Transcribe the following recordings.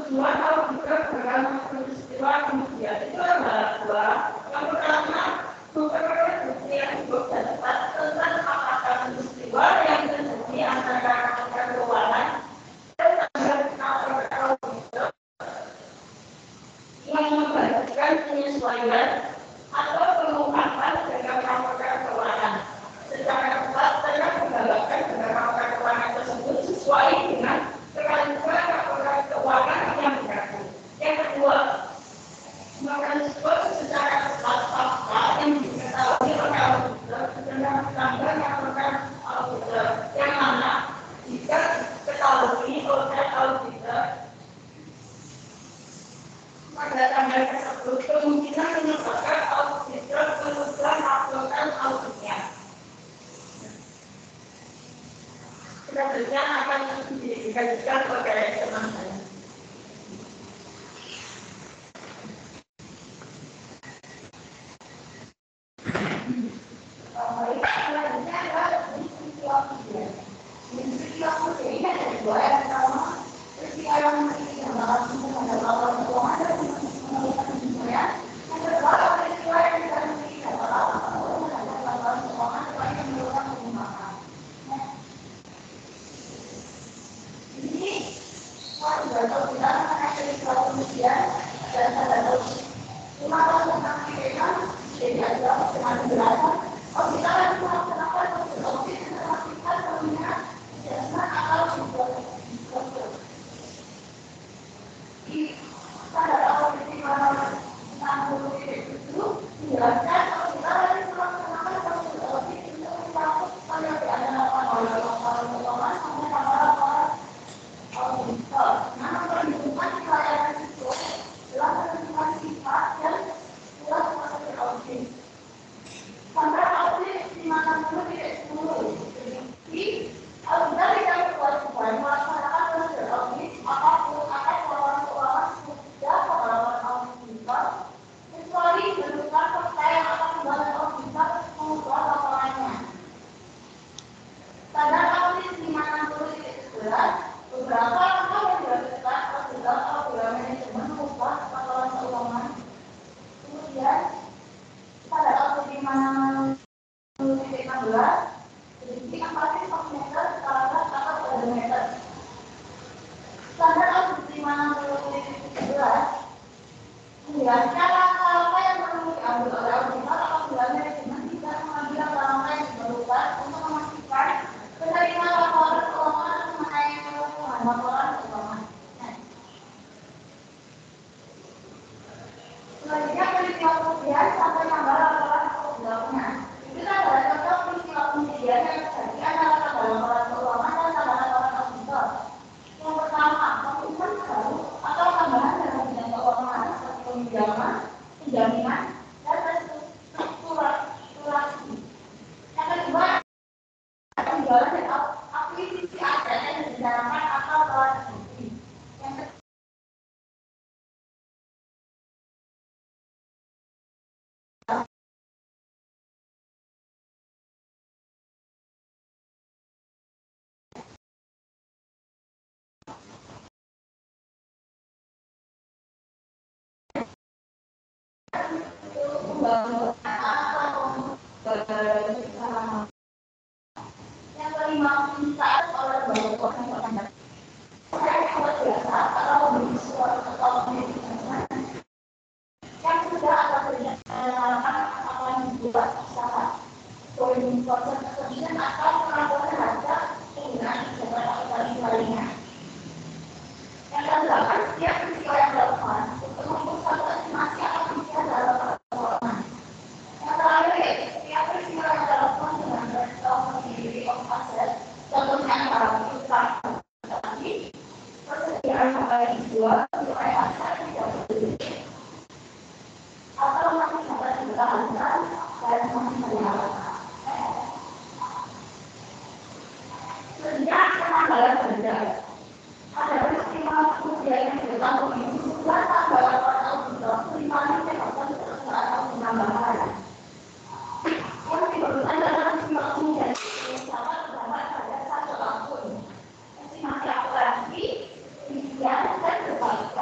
kedua kalau juga beragama peristiwa kemudian itu adalah dua. Yang pertama memperoleh bukti yang cukup dan tepat tentang apakah peristiwa yang terjadi antara Kementerian Keuangan dan auditor yang membagikan penyesuaian atau pengungkapan dengan laporan keuangan secara tepat dan menggambarkan dengan laporan keuangan tersebut sesuai dengan ketentuan laporan keuangan yang berlaku. Yang kedua, merespon secara tepat fakta yang diketahui oleh auditor dengan menambah laporan auditor yang mana jika diketahui oleh auditor pada tanggal tersebut kemungkinan menyebabkan auditor melakukan laporan auditnya. Selanjutnya akan dikajikan oleh teman saya. Selanjutnya adalah peristiwa kemudian. Peristiwa kemudian ini ada dua yang pertama peristiwa yang menggunakan laporan keuangan dan menggunakan penyesuaian. Yang kedua peristiwa yang didampingi dalam laporan keuangan yang menggunakan pengungkapan. Ini sudah tahu kita mengenai peristiwa kemudian dan ada tahu cuma kalau tentang pikiran jadi ada dengan penjelasan. Oh kita lagi melaksanakan audit memastikan bahwa jasa akal dibuat pada audit di mana 60 itu menjelaskan kalau kita lagi melaksanakan audit untuk mencabut pada diadakan oleh laporan keuangan sampai pada laporan auditor. Nah, perhitungan pelayanan itu adalah perhitungan sifat dan jelas proses audit. Sampai audit di mana dulu tidak dulu. Jadi, auditor tidak kewajiban melaksanakan proses audit apapun akan laporan keuangan sudah pengalaman auditor kecuali bentukkan fakta yang akan membuat auditor mengubah laporannya. Pada audit di mana dulu tidak jelas, beberapa langkah yang dilakukan auditor apabila manajemen mengubah laporan keuangan. Kemudian pada audit di mana 16, jadi yang pasti meter, standar atau pedometer. Standar audit di mana 17 menjelaskan langkah-langkah yang perlu diambil oleh auditor apabila manajemen tidak mengambil langkah yang diperlukan untuk memastikan penerimaan laporan keuangan mengenai keseluruhan laporan keuangan. Selanjutnya peristiwa kemudian sampai tambah laporan keuangan. Itu adalah contoh peristiwa kemudian yang terjadi antara tambah laporan keuangan dan tambah laporan auditor. Yang pertama, komitmen baru atau tambahan dalam bidang keuangan seperti pinjaman, penjaminan, dan restrukturasi. Yang kedua, penjualan dan akuisisi aset yang dijalankan atau telah terbukti. Yang ketiga, yang kelima, penyisaan oleh banyak orang. Saya sangat biasa kalau membeli suatu atau yang sudah ada pengalaman akan dibuat secara poin proses kemudian atau pelaporan harga penggunaan jasa lainnya. Yang kedelapan, setiap peristiwa yang relevan untuk merumuskan estimasi atau peristiwa dalam laporan. Yang terakhir, setiap peristiwa yang relevan dengan breakdown sendiri of aset, contohnya barang transaksi, persediaan dijual, nilai aset tidak berbeda, atau masih dapat dipertahankan dan masih diharapkan. Selanjutnya, penanggalan benda. Ada peristiwa kemudian yang ditanggung ini bukan tanggalan orang auditor, perimanya menyebabkan ketersediaan atau penambahan. Yang diperlukan adalah peristiwa kemudian sama terdapat pada satu akun. Estimasi akurasi, rincian, dan berbalik.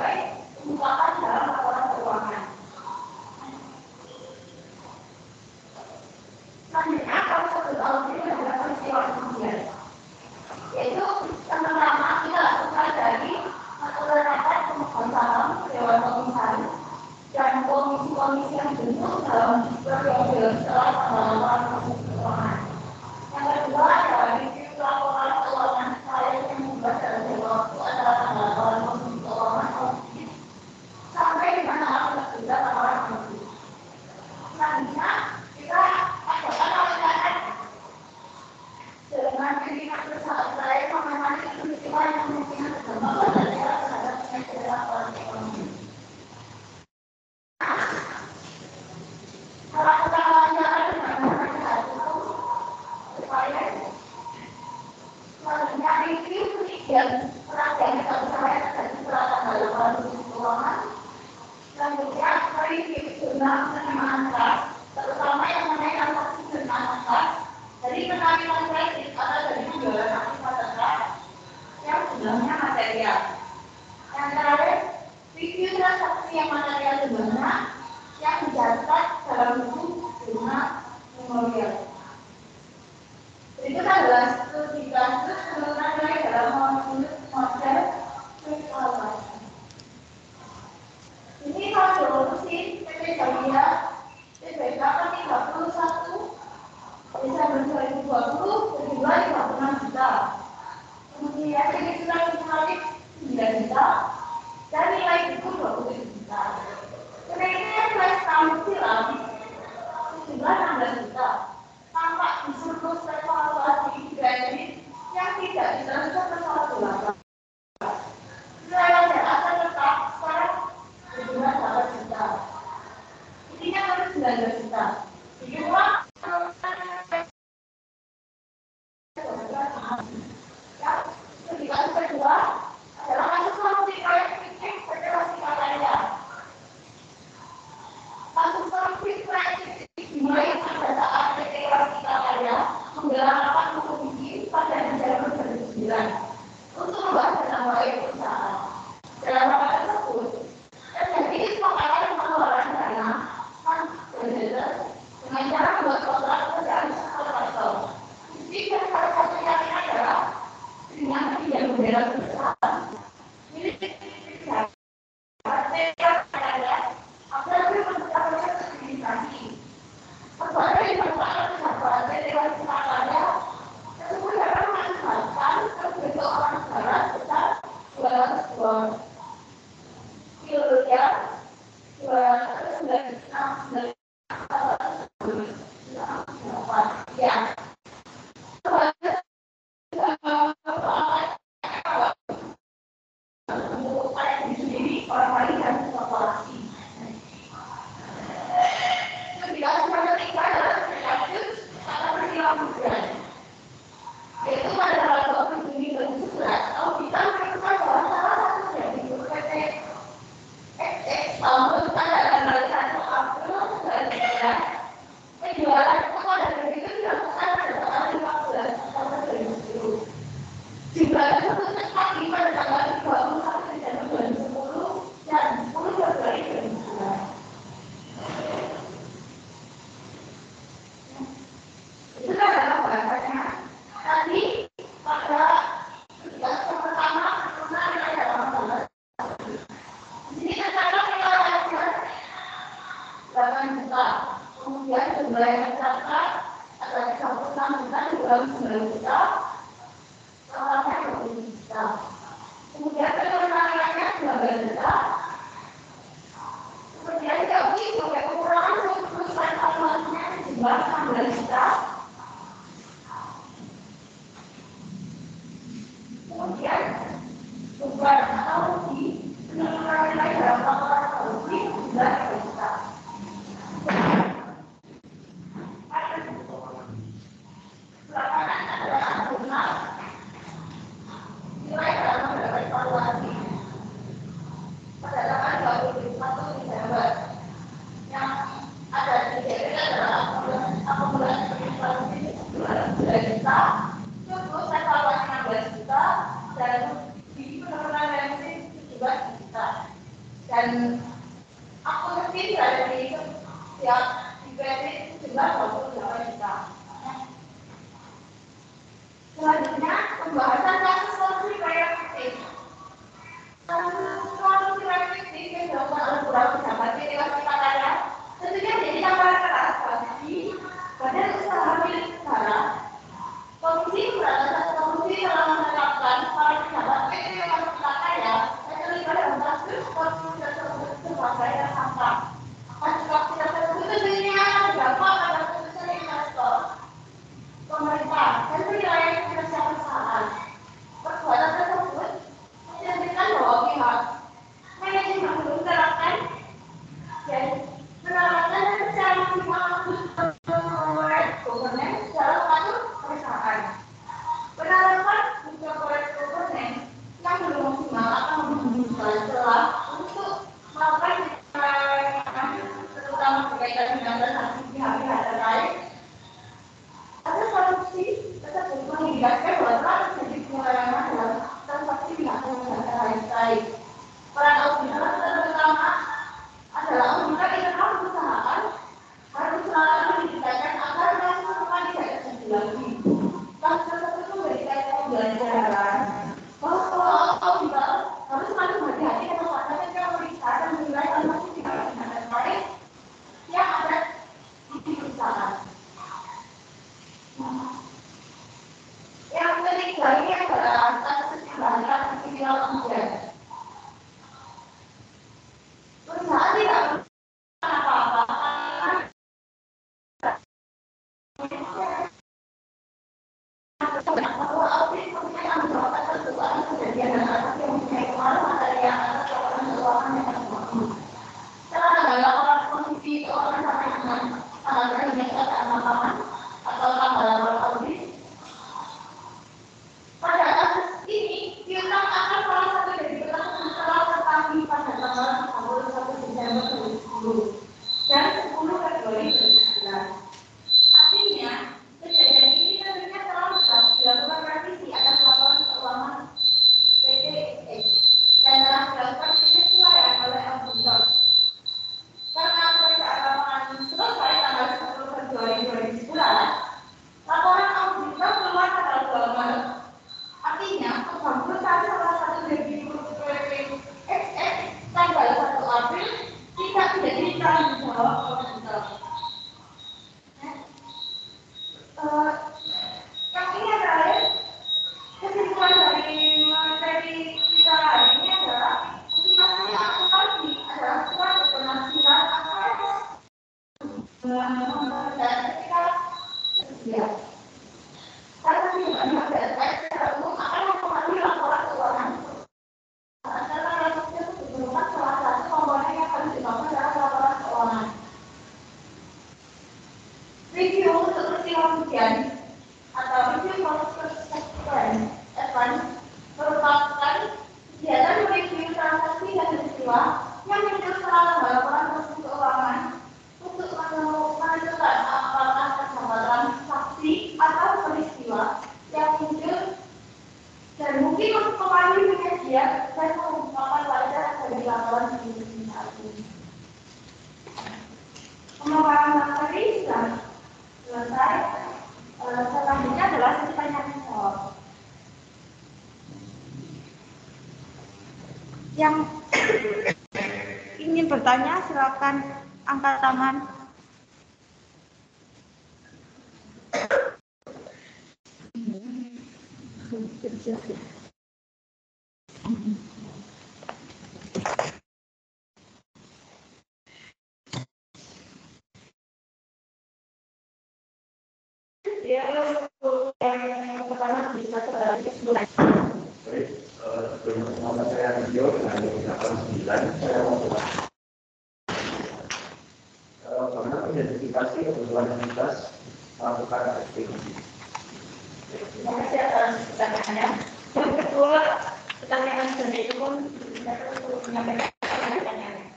menegaskan bahwa terjadi pengurangan dalam transaksi dengan baik. Peran auditor terutama adalah auditor internal perusahaan harus selalu ditingkatkan agar melakukan tidak terjadi lagi. Kasus tersebut memberikan pembelajaran bahwa auditor harus selalu berhati-hati ketika memeriksa dan menilai transaksi dengan baik yang ada di perusahaan. Yang ketiga ini adalah keseimbangan finansial kemudian. Perusahaan tidak apa-apa. Bahwa audit mempunyai tanggung jawab atas keuangan kejadian dan transaksi yang mempunyai pengaruh material atas keuangan yang terjadi. Setelah ada laporan kondisi keuangan sampai dengan tanggal terakhir lapangan atau tanggal laporan audit. Pada kasus ini, piutang akan salah satu dari setelah tertanggi pada tanggal 31 Desember 2010 dan 10 Februari 2011. Artinya, kejadian ini tentunya telah dilakukan revisi atas laporan keuangan PTX dan telah dilakukan penyesuaian oleh auditor. Karena pekerjaan laporan selesai tanggal 10 Februari 2011, laporan auditor keluar tanggal 2 Maret. Artinya, pembangunan salah satu dari PTX tanggal 1 April tidak menjadi tanggung jawab auditor. Yang ini adalah kesimpulan dari materi kita hari ini adalah estimasi akuntansi adalah suatu penghasilan dan ketika karena banyak BSS secara umum akan mempengaruhi laporan keuangan. Karena transaksi itu merupakan salah satu komponen yang harus dibangun dalam laporan keuangan. Review untuk peristiwa hujan atau review konsekuen merupakan kegiatan mereview transaksi dan peristiwa yang muncul setelah laporan proses keuangan untuk menentukan apakah terdapat transaksi atau peristiwa yang muncul dan mungkin untuk memanggil media dan mengungkapkan wajah dari laporan ini saat ini. Pemaparan materi sudah selesai. Selanjutnya adalah sesi tanya jawab. Yang ingin bertanya silakan angkat tangan. Ya, yang pertama bisa sebelum saya video dengan 89 saya mau coba karena identifikasi kebutuhan identitas melakukan aktivitas. Terima kasih atas pertanyaannya. Yang kedua, pertanyaan sendiri itu pun untuk menyampaikan pertanyaannya.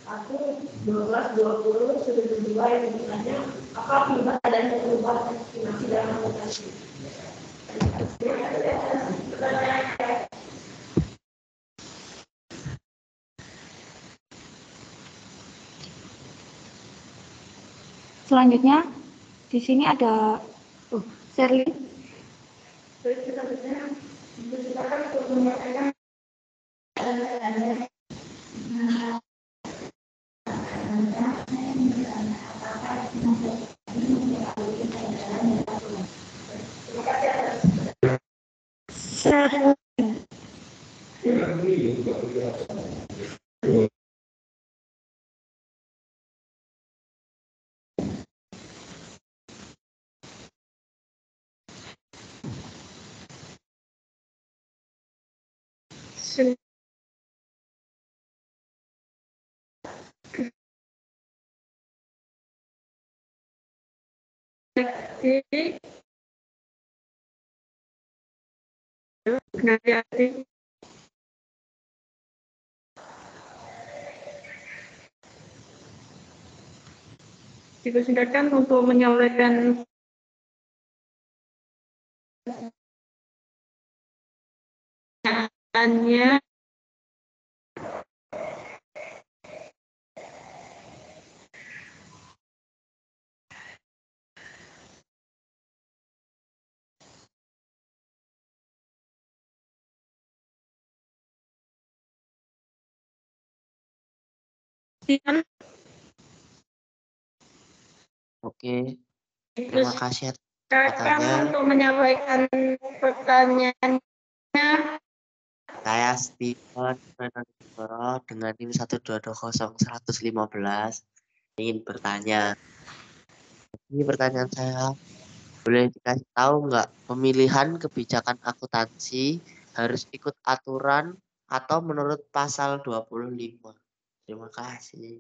Aku 12-20 sudah berdua yang ditanya apabila adanya perubahan estimasi dalam akuntansi. Selanjutnya di sini ada Sherly. Selanjutnya silakan untuk menyampaikan Dipersilakan untuk menyampaikan pertanyaannya. Oke, terima kasih atas Silakan kesempatannya. untuk menyampaikan pertanyaan. Saya Steven Fernando dengan NIM 1220115 ingin bertanya. Ini pertanyaan saya, boleh dikasih tahu nggak pemilihan kebijakan akuntansi harus ikut aturan atau menurut pasal 25? Terima kasih.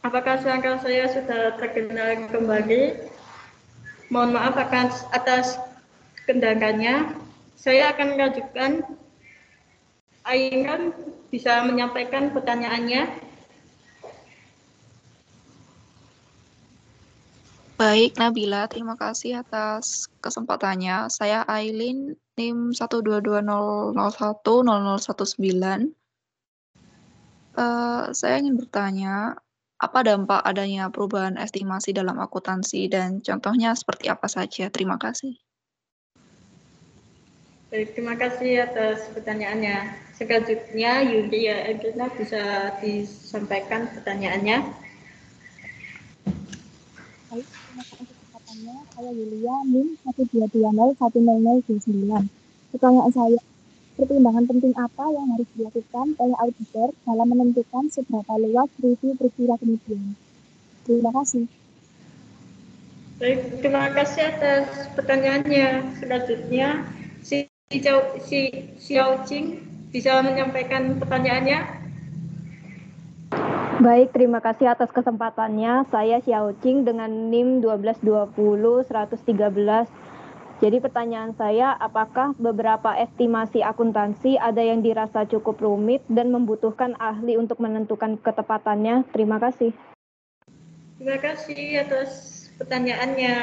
Apakah suara saya sudah terdengar kembali? Mohon maaf atas kendangkannya. Saya akan mengajukan Aiman bisa menyampaikan pertanyaannya. Baik, Nabila, terima kasih atas kesempatannya. Saya Aileen, NIM 12200100119. Saya ingin bertanya, apa dampak adanya perubahan estimasi dalam akuntansi dan contohnya seperti apa saja? Terima kasih. Baik, terima kasih atas pertanyaannya. Selanjutnya, Yulia Ergina bisa disampaikan pertanyaannya. Baik, terima kasih kesempatannya. Saya Yulia, NIM 122010029. Pertanyaan saya, pertimbangan penting apa yang harus dilakukan oleh auditor dalam menentukan seberapa luas review peristiwa kemudian? Terima kasih. Baik, terima kasih atas pertanyaannya. Selanjutnya, Xiao Jing bisa menyampaikan pertanyaannya. Baik, terima kasih atas kesempatannya. Saya Xiao Jing dengan NIM 1220113. Jadi pertanyaan saya, apakah beberapa estimasi akuntansi ada yang dirasa cukup rumit dan membutuhkan ahli untuk menentukan ketepatannya? Terima kasih. Terima kasih atas pertanyaannya.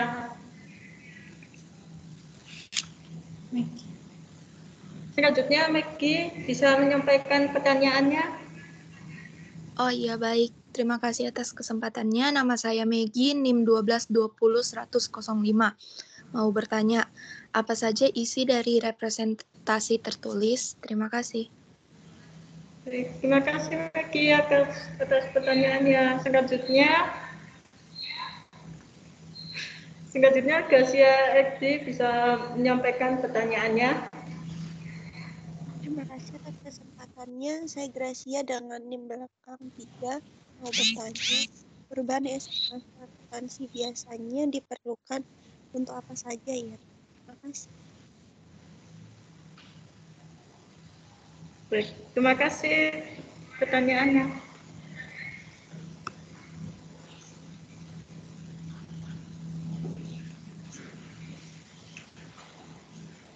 Selanjutnya, Maggie bisa menyampaikan pertanyaannya. Oh iya, baik. Terima kasih atas kesempatannya. Nama saya Maggie, NIM 1220105. Mau bertanya, apa saja isi dari representasi tertulis? Terima kasih. Baik, terima kasih Maggie atas pertanyaannya. Selanjutnya, Selanjutnya Gracia Ekti bisa menyampaikan pertanyaannya. Terima kasih atas kesempatannya. Saya Gracia dengan NIM belakang 3 mau bertanya, perubahan estimasi akuntansi biasanya diperlukan untuk apa saja ya? Terima kasih. Baik, terima kasih pertanyaannya.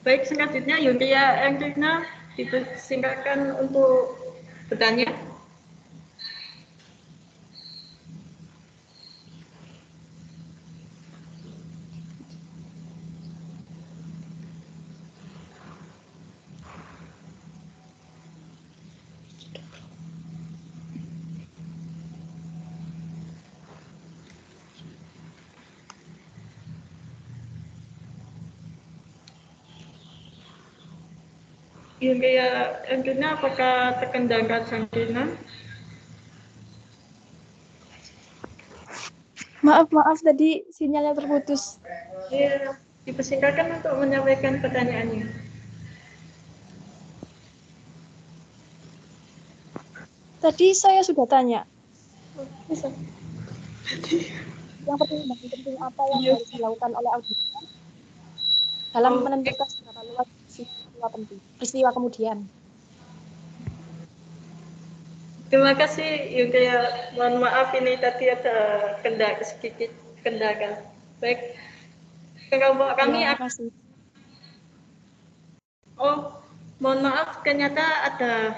Baik, selanjutnya Yulia Enrina dipersingkatkan untuk bertanya. Yulia Enrina, apakah terkendala sambungan? Maaf, tadi sinyalnya terputus. Iya, dipersingkatkan untuk menyampaikan pertanyaannya. Tadi saya sudah tanya. Bisa. Yang pertimbangan penting apa yang harus dilakukan oleh auditor dalam menentukan seberapa luas peristiwa kemudian. Terima kasih Yulia. Mohon maaf ini tadi ada sedikit kendala. Baik, kelompok kami Terima akan. kasih. Oh, mohon maaf, ternyata ada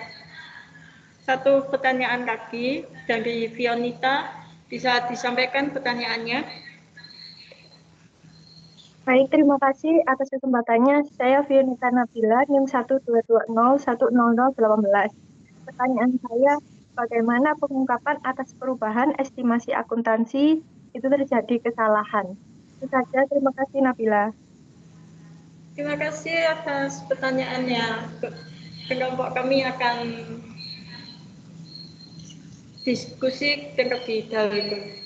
satu pertanyaan lagi dari Fionita. Bisa disampaikan pertanyaannya? Baik, terima kasih atas kesempatannya. Saya Fionita Nabila, NIM 122010018. Pertanyaan saya, bagaimana pengungkapan atas perubahan estimasi akuntansi itu terjadi kesalahan? Itu saja, terima kasih Nabila. Terima kasih atas pertanyaannya. Kelompok kami akan diskusi terlebih dahulu.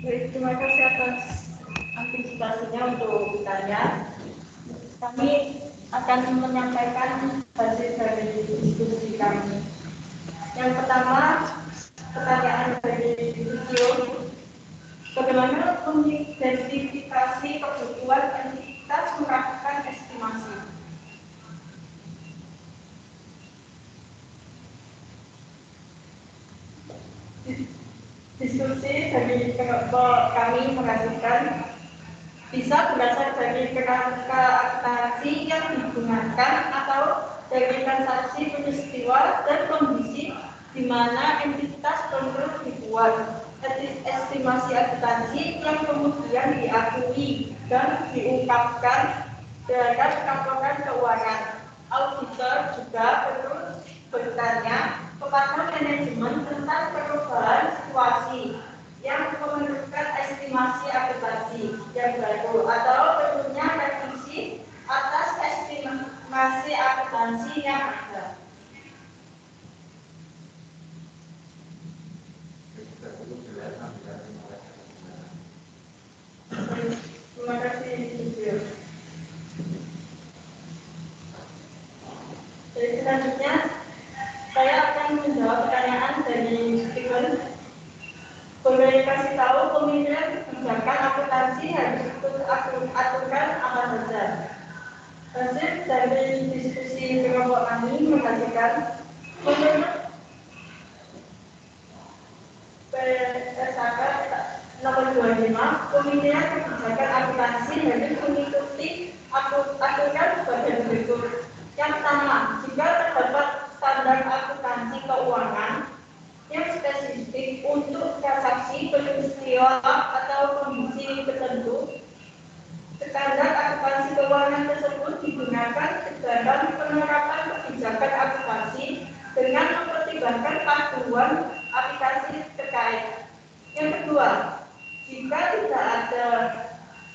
Baik, terima kasih atas antisipasinya untuk bertanya. Kami akan menyampaikan hasil dari diskusi kami. Yang pertama, pertanyaan dari video, bagaimana mengidentifikasi kebutuhan entitas melakukan estimasi? Diskusi dari kelompok kami menghasilkan bisa berasal dari kerangka akuntansi yang digunakan atau dari transaksi peristiwa dan kondisi di mana entitas perlu dibuat estimasi akuntansi yang kemudian diakui dan diungkapkan dalam laporan keuangan. Auditor juga perlu bertanya kepada manajemen tentang perubahan situasi yang memerlukan estimasi akuntansi yang baru atau perlunya revisi atas estimasi akuntansi yang ada. Terima kasih, Ibu. Jadi selanjutnya saya akan menjawab pertanyaan dari Steven. Boleh kasih tahu pemilihan kebijakan akuntansi harus aturkan apa saja. Hasil dari diskusi kelompok kami menghasilkan menurut PSAK nomor 25, pemilihan kebijakan akuntansi harus mengikuti aturan sebagai berikut. Yang pertama, jika terdapat standar akuntansi keuangan yang spesifik untuk transaksi peristiwa atau kondisi tertentu, standar akuntansi keuangan tersebut digunakan dalam penerapan kebijakan akuntansi dengan mempertimbangkan panduan aplikasi terkait. Yang kedua, jika tidak ada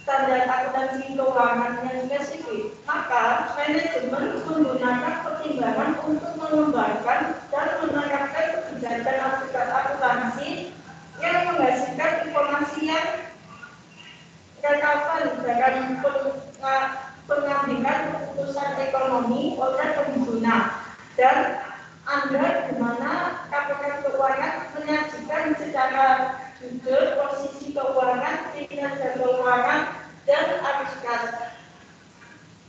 standar akuntansi keuangan yang spesifik, maka manajemen menggunakan pertimbangan untuk mengembangkan dan menerapkan kebijakan akuntansi yang menghasilkan informasi yang relevan dalam pengambilan keputusan ekonomi oleh pengguna dan Anda di mana KPK keuangan menyajikan secara jujur posisi keuangan, kinerja keuangan, dan arus kas.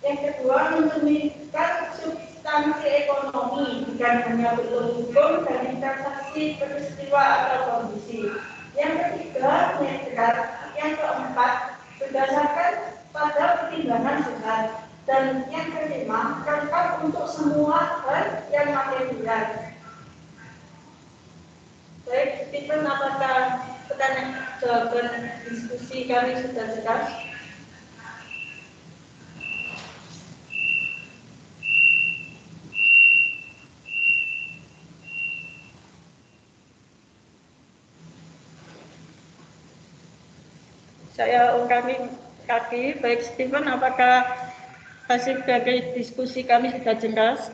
Yang kedua, mencerminkan substansi ekonomi, bukan hanya bentuk hukum dari transaksi peristiwa atau kondisi. Yang ketiga, netral. Yang keempat, berdasarkan pada pertimbangan sehat. Dan yang kelima, lengkap untuk semua hal yang material. Baik, Stephen, apakah pertanyaan jawaban diskusi kami sudah jelas? Saya ungkapi kaki, baik Stephen, apakah hasil dari diskusi kami sudah jelas?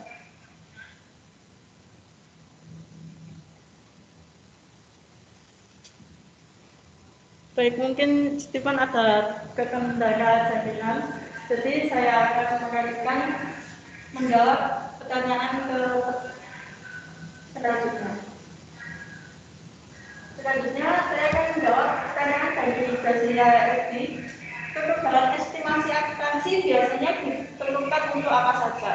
Baik, mungkin Stephen ada kendala jaringan, jadi saya akan mengalihkan menjawab pertanyaan ke selanjutnya. Selanjutnya saya akan menjawab pertanyaan dari Gracia Edi. Dalam estimasi akuntansi biasanya diperlukan untuk apa saja?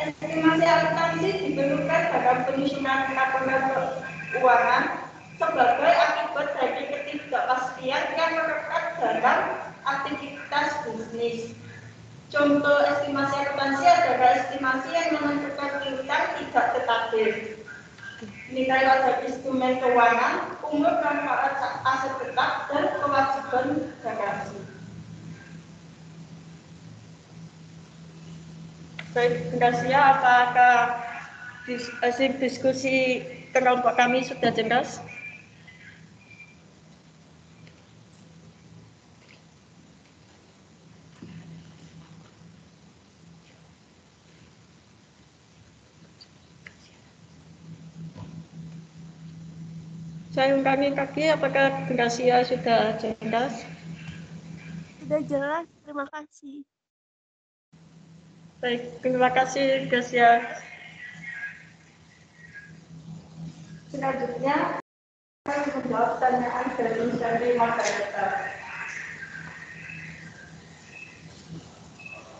Estimasi akuntansi diperlukan dalam penyusunan laporan keuangan sebagai akibat dari ketidakpastian yang melekat dalam aktivitas bisnis. Contoh estimasi akuntansi adalah estimasi yang menentukan piutang tidak tetapi nilai wajib instrumen keuangan, umur manfaat aset tetap, dan kewajiban garansi. Baik, Gracia, apakah hasil diskusi kelompok kami sudah jelas? Saya ulangi lagi, apakah Gracia sudah jelas? Sudah jelas, terima kasih. Baik, terima kasih Gracia. Selanjutnya, saya menjawab pertanyaan dari Margareta.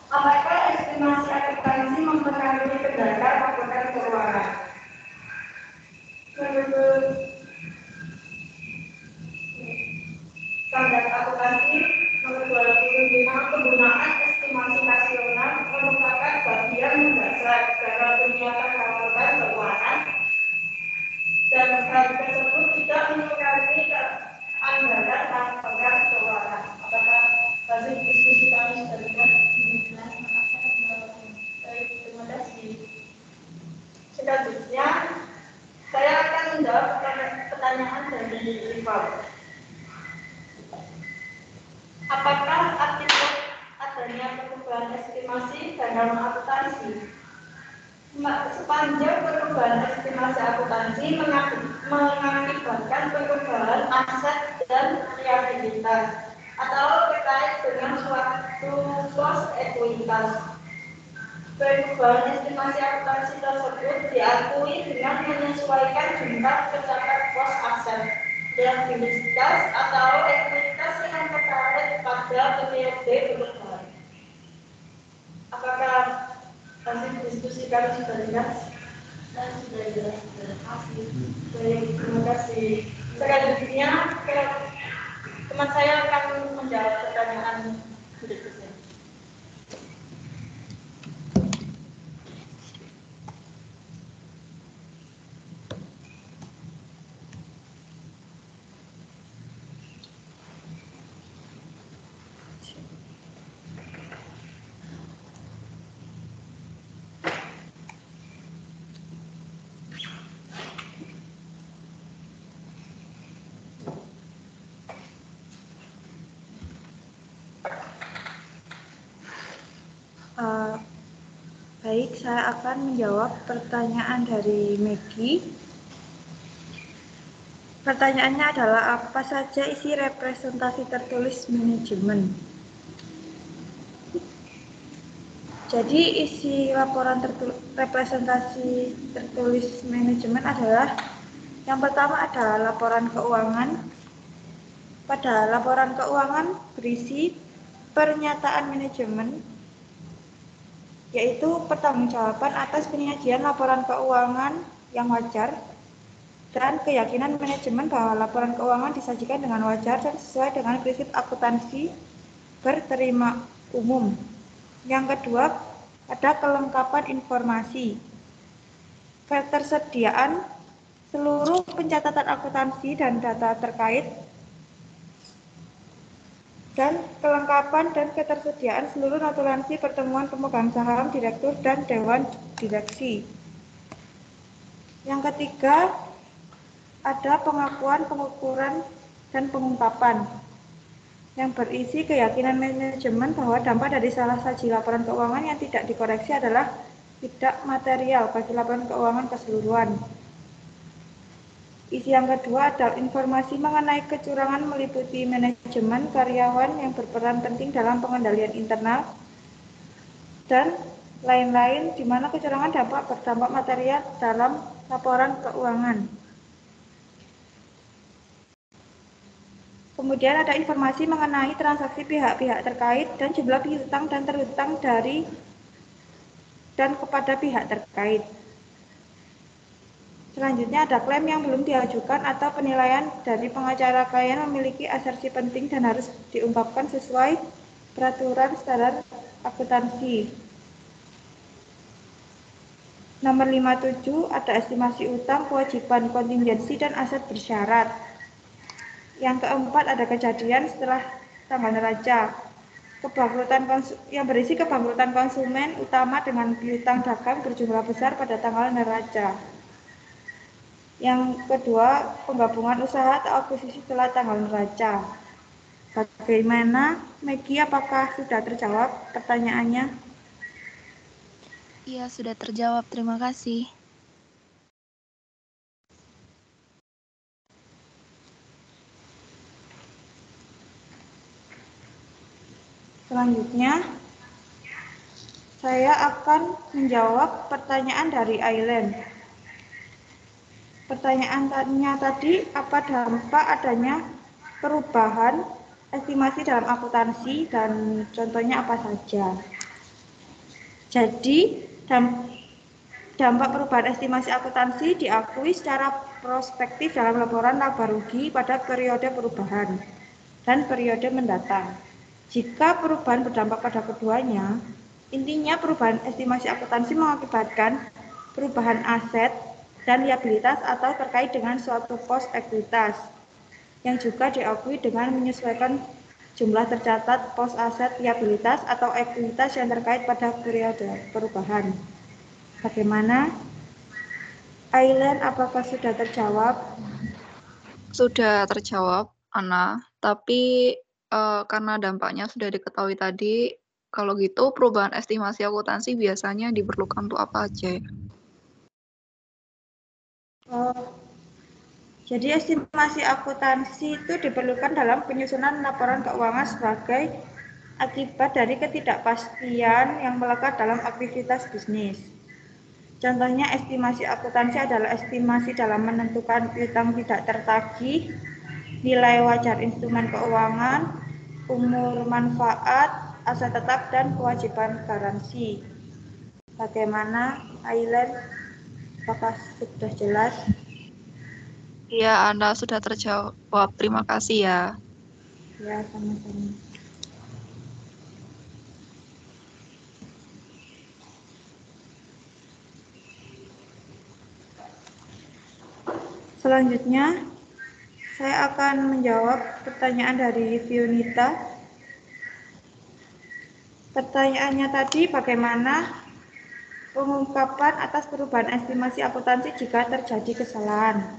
Apakah estimasi akuntansi mempengaruhi kendalian laporan keuangan? Menurut standar akuntansi nomor 25, penggunaan estimasi nasional merupakan bagian mendasar dalam penyiapan laporan keuangan dan hal tersebut tidak mengurangi anggaran laporan keuangan. Apakah hasil diskusi kami sudah jelas? Baik, terima kasih. Selanjutnya, saya akan menjawab pertanyaan dari rival. Apakah akibat adanya perubahan estimasi dalam akuntansi? Sepanjang perubahan estimasi akuntansi mengakibatkan perubahan aset dan liabilitas atau terkait dengan suatu pos ekuitas. Perubahan estimasi akuntansi tersebut diakui dengan menyesuaikan jumlah tercatat pos aset, liabilitas atau ekuitas yang terkait pada periode perubahan. Apakah hasil diskusi kami sudah jelas? Dan sudah jelas. Terima kasih. Baik, terima kasih. Selanjutnya, teman saya akan menjawab pertanyaan berikutnya. Baik, saya akan menjawab pertanyaan dari Maggie. Pertanyaannya adalah apa saja isi representasi tertulis manajemen? Jadi isi laporan representasi tertulis manajemen adalah yang pertama adalah laporan keuangan. Pada laporan keuangan berisi pernyataan manajemen, yaitu pertanggungjawaban atas penyajian laporan keuangan yang wajar dan keyakinan manajemen bahwa laporan keuangan disajikan dengan wajar dan sesuai dengan prinsip akuntansi berterima umum. Yang kedua, ada kelengkapan informasi, ketersediaan seluruh pencatatan akuntansi dan data terkait, dan kelengkapan dan ketersediaan seluruh notulensi pertemuan pemegang saham, direktur, dan dewan direksi. Yang ketiga, ada pengakuan, pengukuran, dan pengungkapan yang berisi keyakinan manajemen bahwa dampak dari salah saji laporan keuangan yang tidak dikoreksi adalah tidak material bagi laporan keuangan keseluruhan. Isi yang kedua adalah informasi mengenai kecurangan meliputi manajemen, karyawan yang berperan penting dalam pengendalian internal, dan lain-lain di mana kecurangan berdampak material dalam laporan keuangan. Kemudian ada informasi mengenai transaksi pihak-pihak terkait dan jumlah piutang dan terutang dari dan kepada pihak terkait. Selanjutnya ada klaim yang belum diajukan atau penilaian dari pengacara klien memiliki asersi penting dan harus diungkapkan sesuai peraturan standar akuntansi. Nomor 57 ada estimasi utang, kewajiban kontingensi, dan aset bersyarat. Yang keempat ada kejadian setelah tanggal neraca, yang berisi kebangkrutan konsumen utama dengan piutang dagang berjumlah besar pada tanggal neraca. Yang kedua, penggabungan usaha atau akuisisi setelah tanggal neraca. Bagaimana, Maggie, apakah sudah terjawab pertanyaannya? Iya, sudah terjawab. Terima kasih. Selanjutnya, saya akan menjawab pertanyaan dari Aileen. Pertanyaannya tadi, apa dampak adanya perubahan estimasi dalam akuntansi dan contohnya apa saja? Jadi, dampak perubahan estimasi akuntansi diakui secara prospektif dalam laporan laba rugi pada periode perubahan dan periode mendatang. Jika perubahan berdampak pada keduanya, intinya perubahan estimasi akuntansi mengakibatkan perubahan aset dan liabilitas atau terkait dengan suatu pos ekuitas yang juga diakui dengan menyesuaikan jumlah tercatat pos aset liabilitas atau ekuitas yang terkait pada periode perubahan. Bagaimana? Aileen, apakah sudah terjawab? Sudah terjawab, Ana. Tapi karena dampaknya sudah diketahui tadi, kalau gitu perubahan estimasi akuntansi biasanya diperlukan untuk apa aja ya? Jadi estimasi akuntansi itu diperlukan dalam penyusunan laporan keuangan sebagai akibat dari ketidakpastian yang melekat dalam aktivitas bisnis. Contohnya estimasi akuntansi adalah estimasi dalam menentukan piutang tidak tertagih, nilai wajar instrumen keuangan, umur manfaat, aset tetap, dan kewajiban garansi. Bagaimana, Aileen? Apakah sudah jelas? Iya, Anda sudah terjawab. Terima kasih ya. Ya, sama-sama. Selanjutnya, saya akan menjawab pertanyaan dari Fionita. Pertanyaannya tadi, bagaimana pengungkapan atas perubahan estimasi akuntansi jika terjadi kesalahan?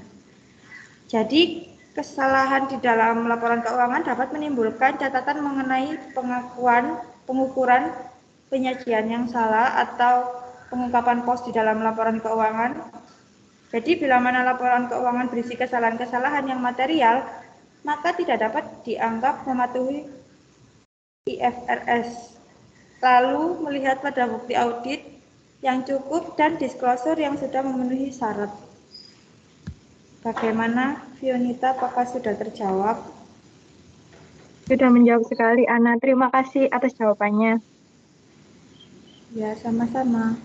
Jadi, kesalahan di dalam laporan keuangan dapat menimbulkan catatan mengenai pengukuran penyajian yang salah atau pengungkapan pos di dalam laporan keuangan. Jadi, bila mana laporan keuangan berisi kesalahan-kesalahan yang material, maka tidak dapat dianggap mematuhi IFRS. Lalu, melihat pada bukti audit yang cukup dan disclosure yang sudah memenuhi syarat. Bagaimana, Fionita, apakah sudah terjawab? Sudah menjawab sekali, Ana. Terima kasih atas jawabannya. Ya, sama-sama.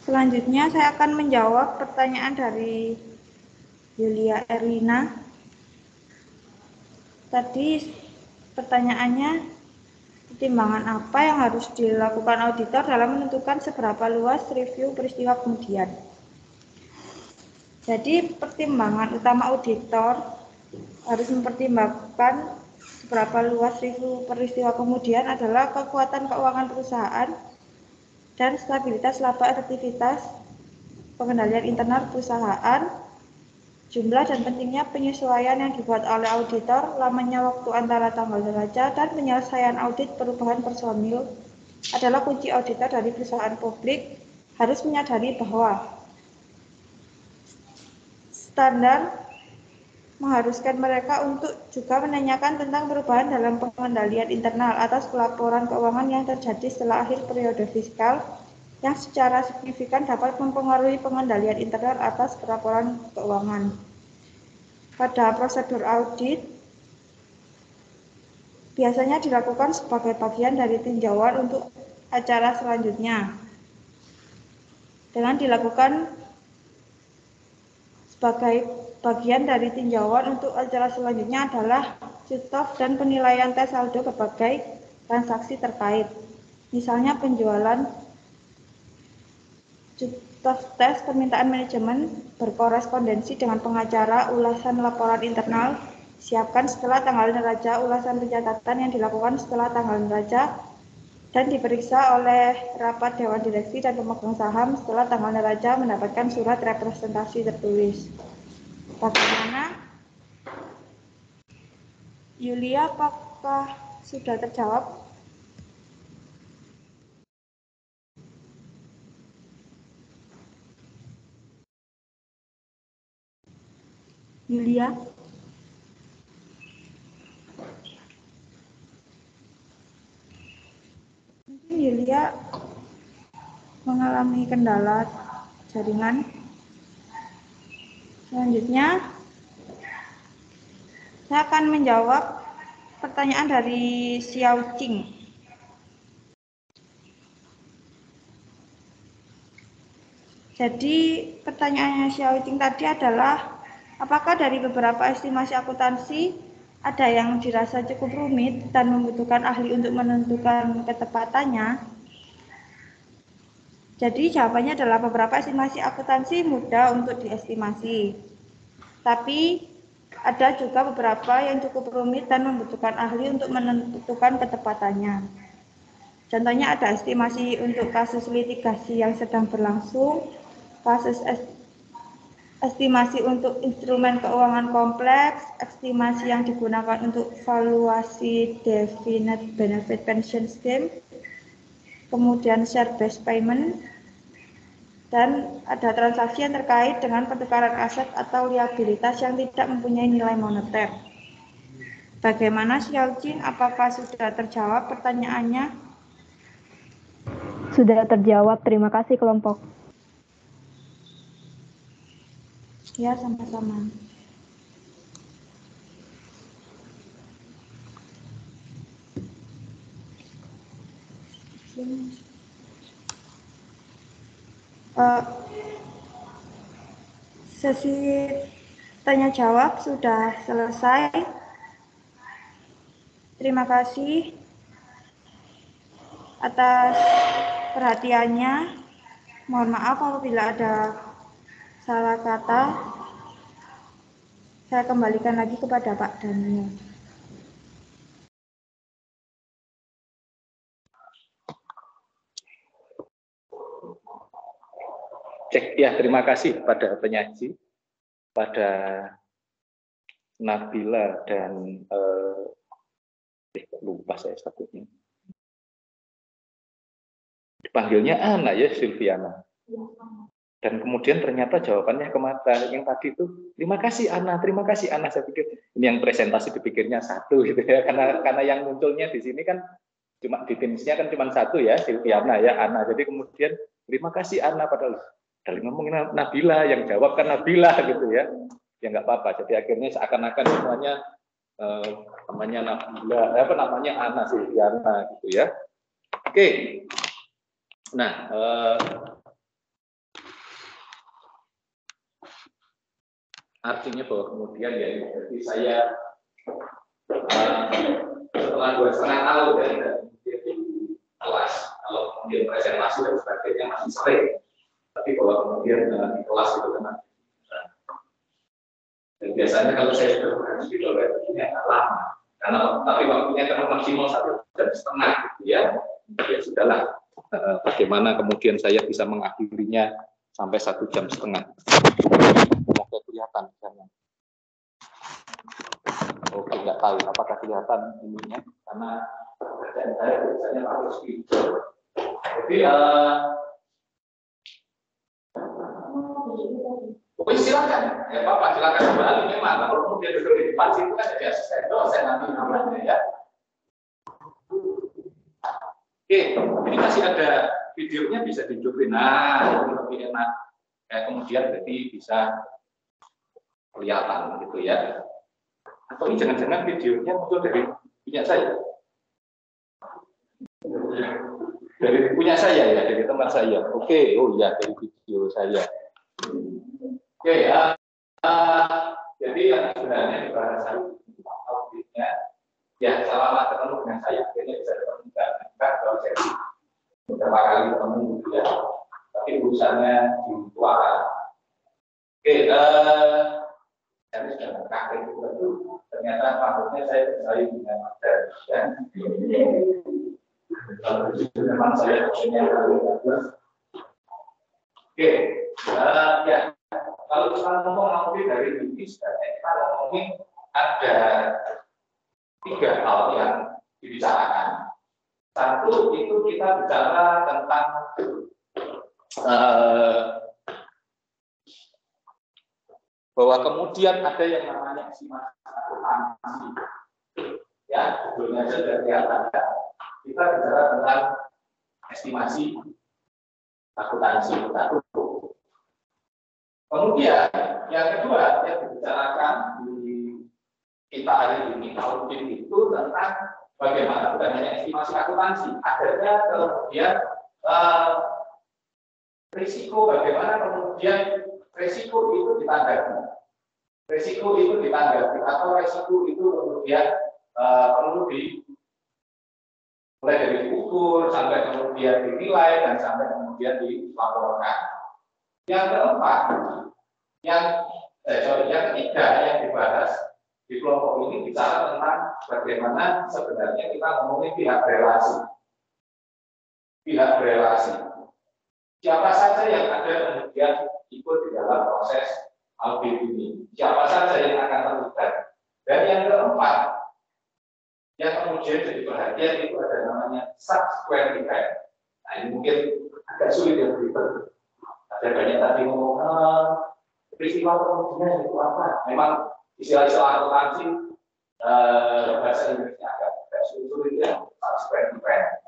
Selanjutnya saya akan menjawab pertanyaan dari Yulia Erlina. Tadi pertanyaannya, pertimbangan apa yang harus dilakukan auditor dalam menentukan seberapa luas review peristiwa kemudian? Jadi pertimbangan utama auditor harus mempertimbangkan seberapa luas review peristiwa kemudian adalah kekuatan keuangan perusahaan dan stabilitas laba efektivitas pengendalian internal perusahaan, jumlah dan pentingnya penyesuaian yang dibuat oleh auditor, lamanya waktu antara tanggal neraca, dan penyelesaian audit perubahan personil adalah kunci auditor dari perusahaan publik harus menyadari bahwa standar mengharuskan mereka untuk juga menanyakan tentang perubahan dalam pengendalian internal atas pelaporan keuangan yang terjadi setelah akhir periode fiskal yang secara signifikan dapat mempengaruhi pengendalian internal atas pelaporan keuangan. Pada prosedur audit, biasanya dilakukan sebagai bagian dari tinjauan untuk acara selanjutnya. Dengan dilakukan sebagai bagian dari tinjauan untuk acara selanjutnya adalah cut-off dan penilaian tes saldo berbagai transaksi terkait. Misalnya penjualan, cut-off tes permintaan manajemen berkorespondensi dengan pengacara, ulasan laporan internal, siapkan setelah tanggal neraca, ulasan pencatatan yang dilakukan setelah tanggal neraca, dan diperiksa oleh rapat Dewan Direksi dan pemegang saham setelah tanggal neraca mendapatkan surat representasi tertulis. Bagaimana? Yulia, apakah sudah terjawab? Yulia? Mungkin Yulia mengalami kendala jaringan. Selanjutnya, saya akan menjawab pertanyaan dari Xiao Qing. Jadi, pertanyaannya Xiao Qing tadi adalah, apakah dari beberapa estimasi akuntansi ada yang dirasa cukup rumit dan membutuhkan ahli untuk menentukan ketepatannya? Jadi jawabannya adalah beberapa estimasi akuntansi mudah untuk diestimasi. Tapi ada juga beberapa yang cukup rumit dan membutuhkan ahli untuk menentukan ketepatannya. Contohnya ada estimasi untuk kasus litigasi yang sedang berlangsung, kasus estimasi untuk instrumen keuangan kompleks, estimasi yang digunakan untuk valuasi definite benefit pension scheme, kemudian share based payment, dan ada transaksi yang terkait dengan pertukaran aset atau liabilitas yang tidak mempunyai nilai moneter. Bagaimana Xiao Qing? Apakah sudah terjawab pertanyaannya? Sudah terjawab, terima kasih kelompok. Ya, sama-sama. Sesi tanya jawab sudah selesai. Terima kasih atas perhatiannya. Mohon maaf apabila ada salah kata. Saya kembalikan lagi kepada Pak Daniel. Cek ya, terima kasih pada penyaji, pada Nabila dan lupa saya satunya. Dipanggilnya Ana ya, Silviana. Dan kemudian ternyata jawabannya ke mata. Yang tadi itu, terima kasih Ana, terima kasih Ana. Saya pikir ini yang presentasi dipikirnya satu gitu ya, karena yang munculnya di sini kan cuma di Teams-nya kan cuma satu ya, Silviana ya, Ana. Jadi kemudian terima kasih Ana, padahal ngomongin Nabila, yang jawab kan Nabila gitu ya. Ya nggak apa-apa. Jadi akhirnya seakan-akan semuanya namanya Nabila, namanya Ana Silviana gitu ya. Oke. Nah, artinya bahwa kemudian ya, jadi saya setelah 2,5 tahun dari kelas, kalau kemudian presentasi dan sebagainya masih sering, tapi bahwa kemudian di kelas itu kan, dan biasanya kalau saya sudah berhasil di dolar ini agak lama, karena tapi waktunya kan maksimal 1,5 jam gitu ya, ya sudahlah, bagaimana kemudian saya bisa mengakhirinya sampai 1,5 jam. Semoga kelihatan misalnya. Oke, nggak tahu apakah kelihatan ininya, karena pekerjaan saya biasanya harus gitu. Jadi silakan, ya Bapak silakan kembali memang. Kalau kemudian duduk di depan situ kan jadi asisten dosen nanti namanya ya. Oke, ini masih ada videonya, bisa dihidupin. Nah, ini lebih enak. Kemudian jadi bisa kelihatan gitu ya. Atau ini jangan-jangan videonya muncul dari punya saya. Dari punya saya ya, dari teman saya. Oke, oh ya, dari video saya. Oke, jadi yang sebenarnya di bahasa auditnya, ya selama ketemu dengan saya, akhirnya bisa ditemukan. Kalau saya beberapa kali ketemu gitu ya, tapi urusannya di luar. Oke, saya sudah kaget itu, ternyata maksudnya saya bersaing dengan Mas ya. Kalau itu memang saya punya Oke, ya. Kalau kita ngomong dari ini, sebenarnya kita ngomongin ada 3 hal yang dibicarakan. Satu itu kita bicara tentang bahwa kemudian ada yang namanya estimasi akuntansi. Ya, judulnya sudah kelihatan. Kita bicara tentang estimasi akuntansi. Kemudian yang kedua yang dibicarakan di kita hari ini audit itu tentang bagaimana bukan hanya estimasi akuntansi, adanya kemudian risiko, bagaimana kemudian risiko itu ditanggapi, atau risiko itu kemudian perlu mulai dari diukur sampai kemudian dinilai dan sampai kemudian dilaporkan. Yang keempat, yang ketiga yang dibahas di kelompok ini bicara tentang bagaimana sebenarnya kita ngomongin pihak relasi. Siapa saja yang ada kemudian ikut di dalam proses audit ini? Siapa saja yang akan terlibat? Dan yang keempat, yang kemudian jadi perhatian itu ada namanya subsequent event. Nah ini mungkin agak sulit ya berita. Ada banyak tadi ngomong peristiwa kemudian itu apa? Memang istilah-istilah akuntansi bahasa Inggrisnya agak sulit ya, subsequent event.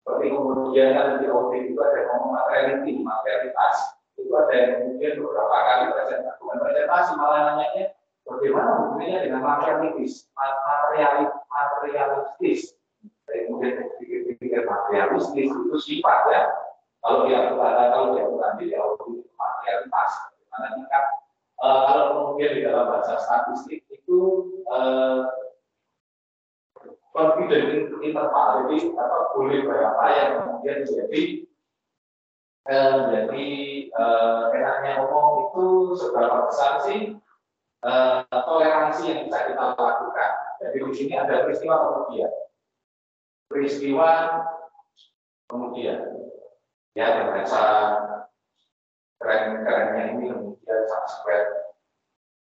Seperti kemudian kan di audit itu ada ngomong materialitas. Itu ada yang kemudian beberapa kali presentasi malah nanyanya bagaimana hubungannya dengan materialistis. Kemudian pikir materialistis itu sifat ya. Kalau dia akuntansi dia audit materialitas. Karena tingkat kalau kemudian di dalam bahasa statistik itu confident interval, jadi boleh berapa yang kemudian jadi enaknya ngomong itu seberapa besar sih toleransi yang bisa kita lakukan. Jadi di sini ada peristiwa kemudian ya bahasa keren-kerennya ini kemudian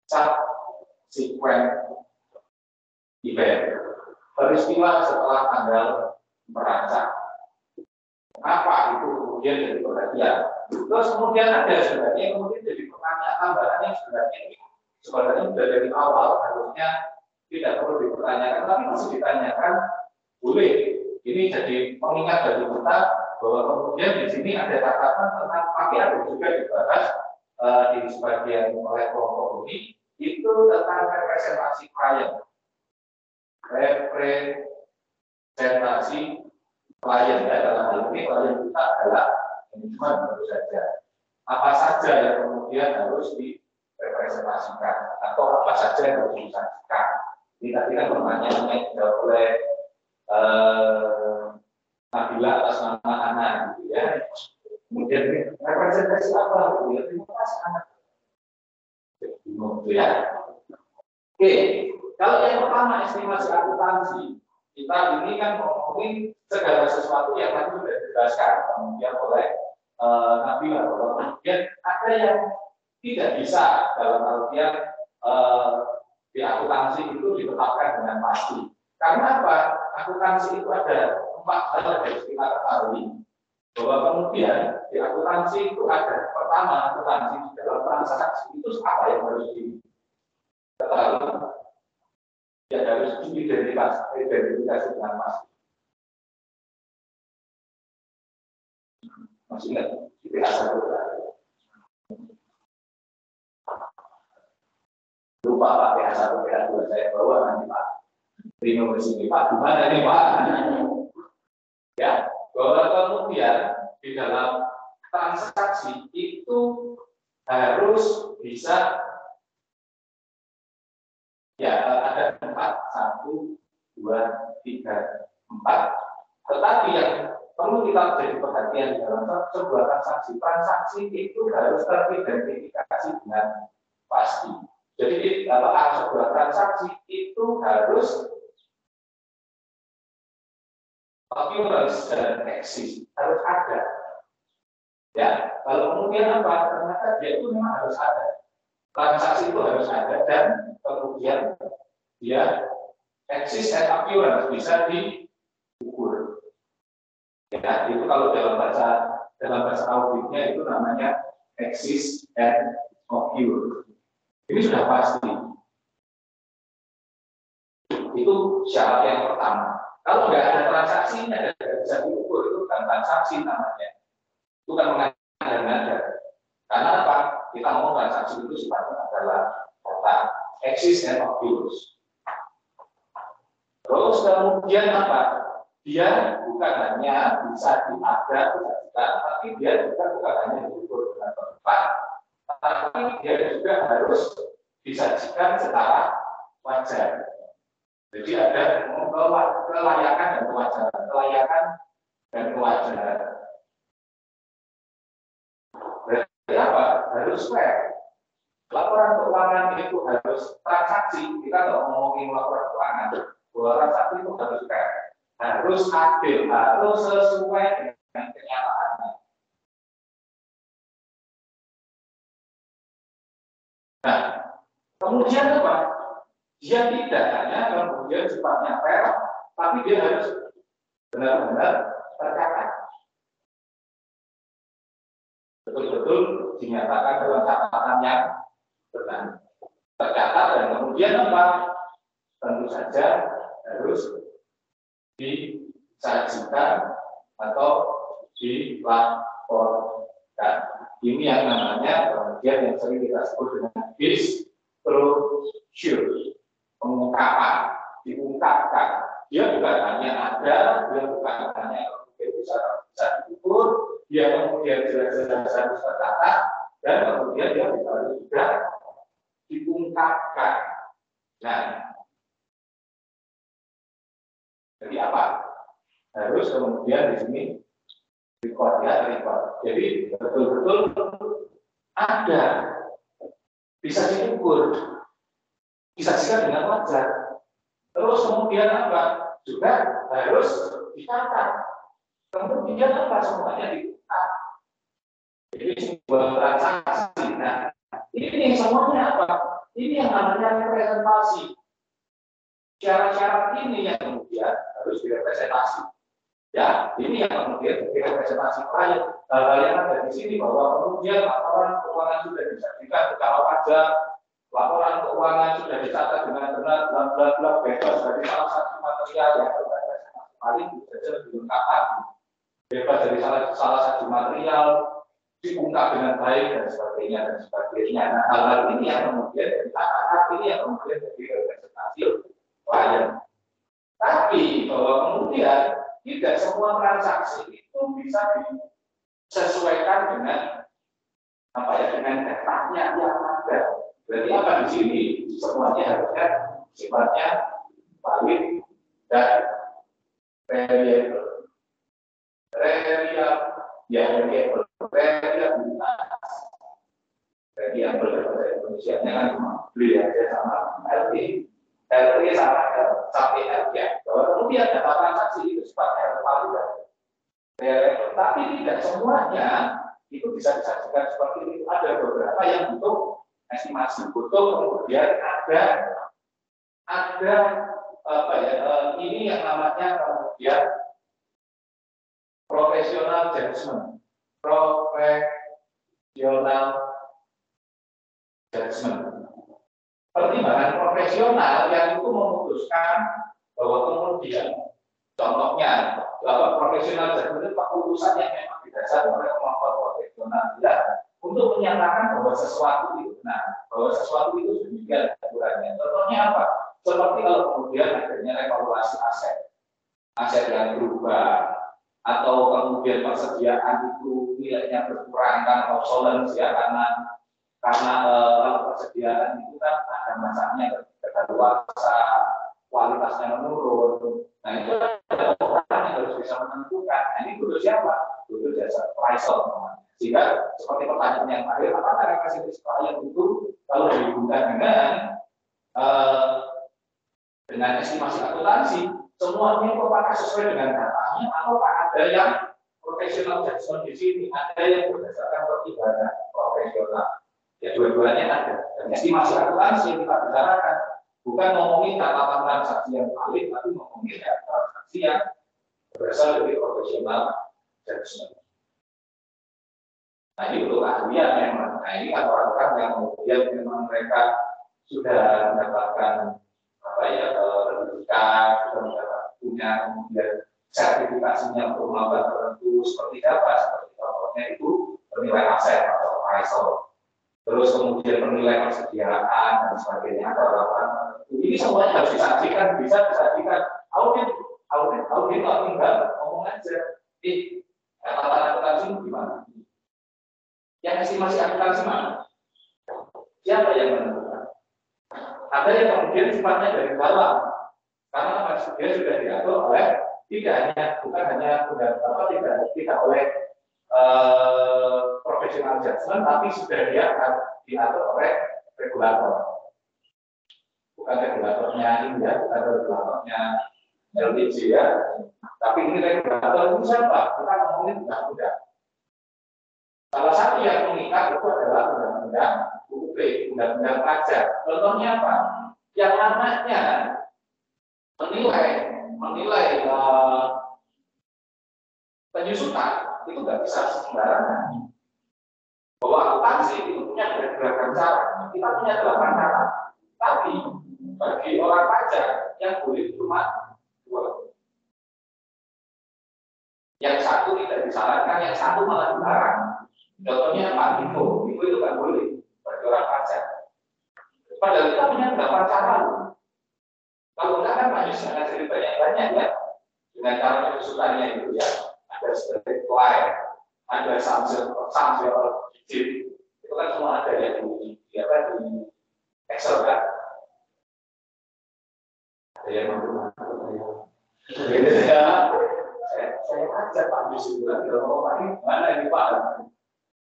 subsequent event, peristiwa setelah tanggal merancang. Apa itu kemudian jadi perhatian? Terus kemudian ada sebenarnya kemudian jadi pertanyaan tambahan yang sebenarnya sudah dari awal harusnya tidak perlu dipertanyakan, tapi masih ditanyakan boleh. Ini jadi pengingat bagi kita bahwa kemudian di sini ada catatan tentang tapi ada juga dibahas di sebagian oleh kelompok ini itu tentang representasi klien. Representasi klien ya, dalam hal ini klien kita adalah manajemen tentu saja. Apa saja yang kemudian harus direpresentasikan atau apa saja yang harus disajikan. Ini tadi kan pertanyaannya tidak boleh Nabila atas nama anak gitu ya. Kemudian representasi apa gitu ya, terima kasih anak. Gitu ya. Oke, kalau yang pertama estimasi akuntansi, kita ini kan ngomongin segala sesuatu yang tadi sudah dijelaskan kemudian oleh Nabila bahwa kemudian ada yang tidak bisa dalam artian di akuntansi itu ditetapkan dengan pasti. Karena apa? Akuntansi itu ada 4 hal yang harus kita ketahui. Bahwa kemudian di akuntansi itu ada pertama akuntansi di dalam transaksi itu apa yang harus diketahui? Ya harus diidentifikasi dengan pasti. Masih ingat? Biasa lupa Pak PH1, PH2 saya bawa nanti Pak. Terima kasih Pak, gimana nih Pak? Ya, bahwa kemudian di dalam transaksi itu harus bisa ya ada 4, 1, 2, 3, 4. Tetapi yang perlu kita jadi perhatian di dalam sebuah transaksi itu harus teridentifikasi dengan pasti. Jadi dalam sebuah transaksi itu harus occurrence dan eksis harus ada. Ya, kalau kemudian apa? Ternyata dia itu memang harus ada. Transaksi itu harus ada dan kemudian dia eksis and occurrence bisa diukur. Ya, itu kalau dalam bahasa auditnya itu namanya eksis and occur. Ini sudah pasti. Itu syarat yang pertama. Kalau nggak ada transaksinya dan tidak bisa diukur, itu bukan transaksi namanya. Itu kan mengada-ngada. Karena apa? Kita ngomong transaksi itu sifatnya adalah data eksis and occurs. Terus kemudian apa? Dia bukan hanya bisa diada-adakan, tapi dia juga bukan hanya diukur dengan tepat, tapi dia juga harus disajikan secara wajar. Jadi ada kelayakan dan kewajaran, kelayakan dan kewajaran. Berarti apa? Harus fair. Laporan keuangan itu harus transaksi. Kita nggak ngomongin laporan keuangan. Bahwa transaksi itu harus fair, harus adil, harus sesuai dengan kenyataannya. Nah, kemudian apa? Dia tidak hanya kemudian sifatnya fair, tapi dia harus benar-benar tercatat. Betul-betul dinyatakan dalam catatan yang benar. Tercatat dan kemudian apa? Tentu saja harus disajikan atau dilaporkan. Ini yang namanya kemudian yang sering kita sebut dengan disclosure. Pengungkapan, diungkapkan. Dia bukan hanya ada, dia bukan hanya bisa diukur, dia kemudian jelas-jelas harus tercatat, dan kemudian dia bisa juga diungkapkan. Nah, jadi apa? Harus kemudian di sini record ya, record. Jadi betul-betul ada, bisa diukur, disajikan dengan wajar. Terus kemudian apa? Juga harus dicatat. Kemudian apa? Semuanya dicatat. Jadi sebuah transaksi. Nah, ini semuanya apa? Ini yang namanya representasi. Syarat-syarat ini yang kemudian harus direpresentasi. Ya, ini yang kemudian direpresentasi klien. Hal-hal yang ada di sini bahwa kemudian laporan keuangan sudah disajikan secara wajar. Laporan keuangan sudah dicatat dengan benar, bla bebas dari salah satu material yang paling bisa dilengkapi, bebas dari salah satu material, diungkap dengan baik dan sebagainya. Nah, hal-hal ini yang kemudian dikatakan, ini yang kemudian jadi representasi klien. Tapi bahwa kemudian tidak semua transaksi itu bisa disesuaikan dengan apa ya, dengan datanya yang ada. Berarti apa di sini? Semuanya harusnya sifatnya valid dan variable. Variabilitas. Variable bahasa Indonesia-nya kan beli aja sama LT sama sampai LT. Bahwa kemudian data transaksi itu sifatnya valid dan variable. Tapi tidak semuanya itu bisa disajikan seperti itu. Ada beberapa yang butuh estimasi, butuh kemudian ada apa ya, ini yang namanya kemudian professional judgment. Pertimbangan profesional yang itu memutuskan bahwa kemudian contohnya profesional judgment itu keputusan yang memang didasarkan oleh kemampuan profesional ya, untuk menyatakan bahwa sesuatu itu benar, bahwa sesuatu itu demikian aturannya. Contohnya apa? Seperti kalau kemudian adanya evaluasi aset yang berubah, atau kemudian persediaan itu nilainya berkurang karena obsolescence ya, karena kalau persediaan itu kan ada masanya kedaluarsa, kualitasnya menurun. Nah itu ada orang yang harus bisa menentukan. Nah, ini butuh siapa? Butuh jasa appraisal. Sehingga seperti pertanyaan yang terakhir, apakah representasi klien itu kalau dihubungkan dengan estimasi akuntansi, semuanya itu apakah sesuai dengan datanya atau ada yang profesional judgment di sini, ada yang berdasarkan pertimbangan profesional. Ya dua-duanya ada. Dan estimasi akuntansi yang kita bicarakan bukan ngomongin catatan transaksi yang valid, tapi ngomongin transaksi yang berasal dari profesional judgment. Nah ini untuk keahlian memang. Nah ini kan orang-orang yang kemudian memang mereka sudah mendapatkan pendidikan, sudah mendapat punya kemudian sertifikasinya untuk melakukan tertentu seperti apa? Seperti contohnya itu penilaian aset atau appraisal. Terus kemudian penilaian persediaan dan sebagainya atau laporan. Ini semuanya harus disajikan, bisa disajikan. Audit tinggal ngomong aja. Catatan akuntansi gimana? Yang estimasi akuntansi mana? Siapa yang menentukan? Ada yang kemudian sifatnya dari dalam, karena dia sudah diatur oleh bukan hanya tidak oleh profesional judgment, tapi sudah diatur oleh regulator. Bukan regulatornya India, bukan regulatornya LPG ya, tapi ini regulator itu siapa? Kita ngomongin undang-undang. Salah satu yang mengikat itu adalah undang-undang UUP, undang-undang pajak. Contohnya apa? Yang namanya menilai penyusutan itu nggak bisa sembarangan. Bahwa akuntansi itu punya beragam cara. Kita punya 8 cara. Tapi bagi orang pajak yang boleh cuma 2. Yang satu tidak disarankan, yang satu malah dilarang. Contohnya Pak Diko itu nggak boleh bagi orang pajak. Padahal kita punya 8 cara. Kalau enggak kan manusia akan jadi banyak-banyak ya. Dengan cara penyusutannya itu ya. Ada straight line, ada sambil digit. Itu kan semua ada ya di Excel kan. Ada yang mampu. Saya ajak Pak Yusuf bilang, mana ini Pak?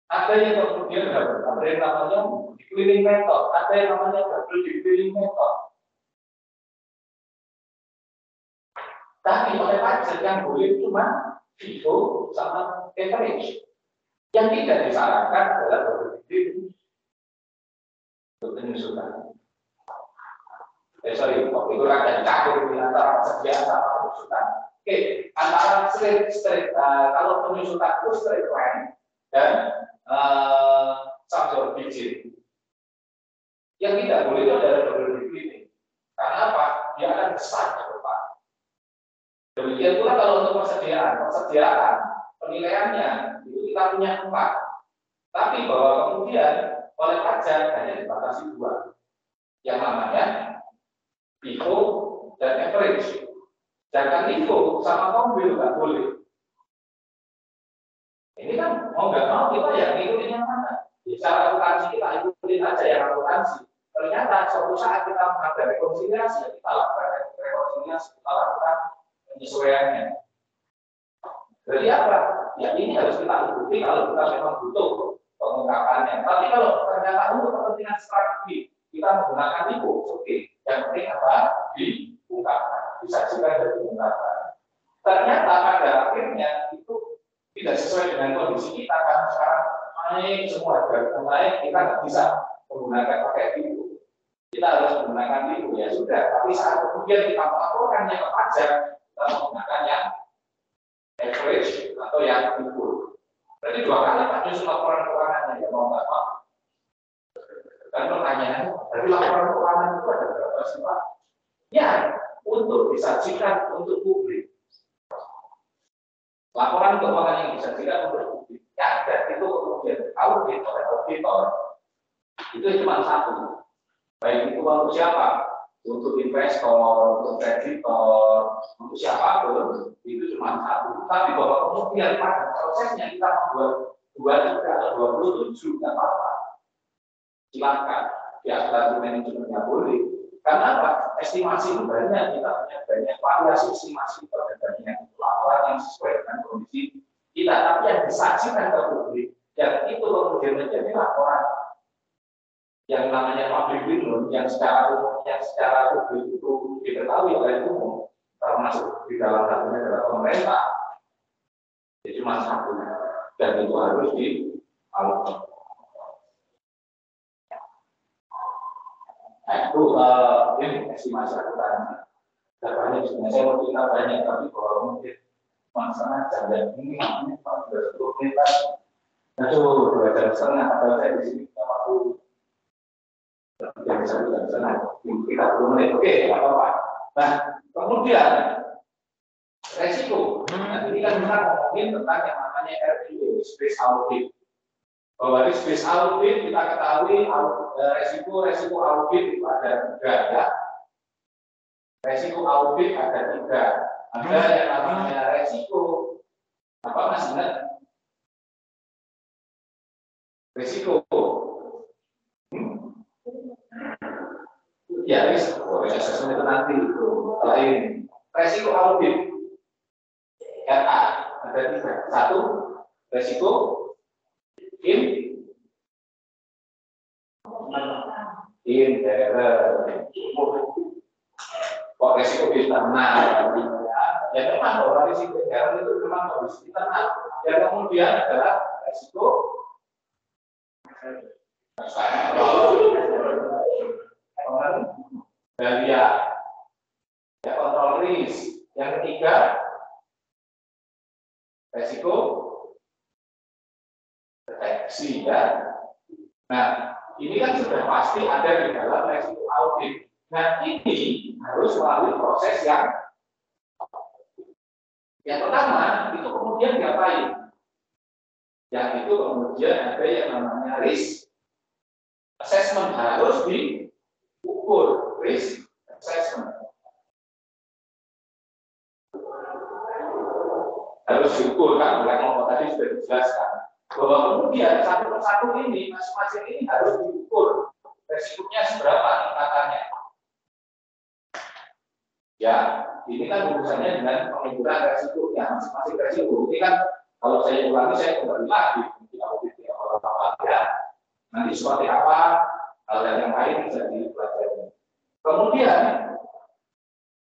Ada yang kemudian ada yang namanya declining method, ada yang namanya double declining method. Tapi oleh pajak yang boleh cuma FIFO sama average. Yang tidak disarankan adalah double declining untuk penyusutan. Waktu itu ada campur di antara persediaan sama penyusutan. Oke, antara kalau penyusutan itu straight line dan subject digit. Yang tidak boleh itu adalah double declining. Karena apa? Dia akan besar ke depan. Demikian pula kalau untuk persediaan penilaiannya itu kita punya 4. Tapi bahwa kemudian oleh pajak hanya dibatasi 2. Yang namanya FIFO dan average. Jangan FIFO sama kombil nggak boleh. Ini kan mau nggak mau kita ya ngikutin yang mana. Secara akuntansi kita ikutin aja yang akuntansi. Ternyata suatu saat kita menghadapi rekonsiliasi, kita lakukan rekonsiliasi, kita lakukan penyesuaiannya. Jadi apa? Ya ini harus kita ikuti kalau kita memang butuh pengungkapannya. Tapi kalau ternyata untuk kepentingan strategi kita menggunakan itu, oke. Yang penting apa? Diungkapkan. Bisa juga diungkapkan. Ternyata pada akhirnya itu tidak sesuai dengan kondisi kita karena sekarang naik semua harga naik, kita nggak bisa menggunakan pakai itu. Kita harus menggunakan itu ya sudah. Tapi saat kemudian kita melaporkannya ke pajak, kita menggunakan yang average atau yang full. Berarti 2 kali Pak nyusun laporan keuangannya ya mau nggak mau. Dan pertanyaannya, dari laporan keuangan itu ada berapa sih Pak? Ya, untuk disajikan untuk publik. Laporan keuangan yang disajikan untuk publik, ya ada itu kemudian audit oleh auditor. Itu cuma 1. Baik itu untuk siapa? Untuk investor, untuk kreditor, untuk siapapun, itu cuma 1. Tapi bahwa kemudian pada prosesnya kita membuat 23 atau 27, nggak apa-apa. Silakan, ya asuransi manajemennya boleh. Karena apa? Estimasi itu banyak, kita punya banyak variasi estimasi, ada banyak laporan yang sesuai dengan kondisi kita. Tapi yang disajikan ke publik, yang itu kemudian menjadi laporan yang namanya public window, yang secara publik itu diketahui oleh umum. termasuk di dalam satunya adalah pemerintah. Jadi cuma satu dan itu harus dialokasikan. Nah itu ini estimasi akuntansi. Datanya sebenarnya saya mau cerita banyak tapi kalau mungkin masalah jam ini namanya 10 menit. Nah itu 2 jam setengah atau saya di sini waktu jam 1 jam setengah 30 menit. Oke, nggak apa-apa. Nah kemudian resiko. Nah ini kan kita ngomongin tentang yang namanya RIO, space audit. Bahwa di space audit kita ketahui resiko audit itu ada 3 ya. Resiko audit ada 3. Ada yang namanya resiko apa Mas ingat? Resiko. Ya, risiko. Assessment itu nanti itu lain. Resiko audit. RA ada 3. 1 resiko inherent. Kok resiko internal? Ya memang bahwa risiko inherent itu memang kondisi internal. Yang kemudian adalah resiko pengendalian, ya kontrol risk. Yang ketiga resiko deteksi ya. Nah, ini kan sudah pasti ada di dalam resiko audit. Nah, ini harus melalui proses yang pertama itu kemudian diapain? Yang itu kemudian ada yang namanya risk assessment, harus diukur risk assessment. Harus diukur kan, oleh kelompok tadi sudah dijelaskan bahwa kemudian satu persatu ini masing-masing ini harus diukur resikonya seberapa tingkatannya. Ya, ini kan urusannya dengan pengukuran resikonya masing-masing resiko. Ini kan kalau saya ulangi saya kembali lagi tidak apa-apa ya. Nanti seperti apa hal yang lain bisa dipelajari. Kemudian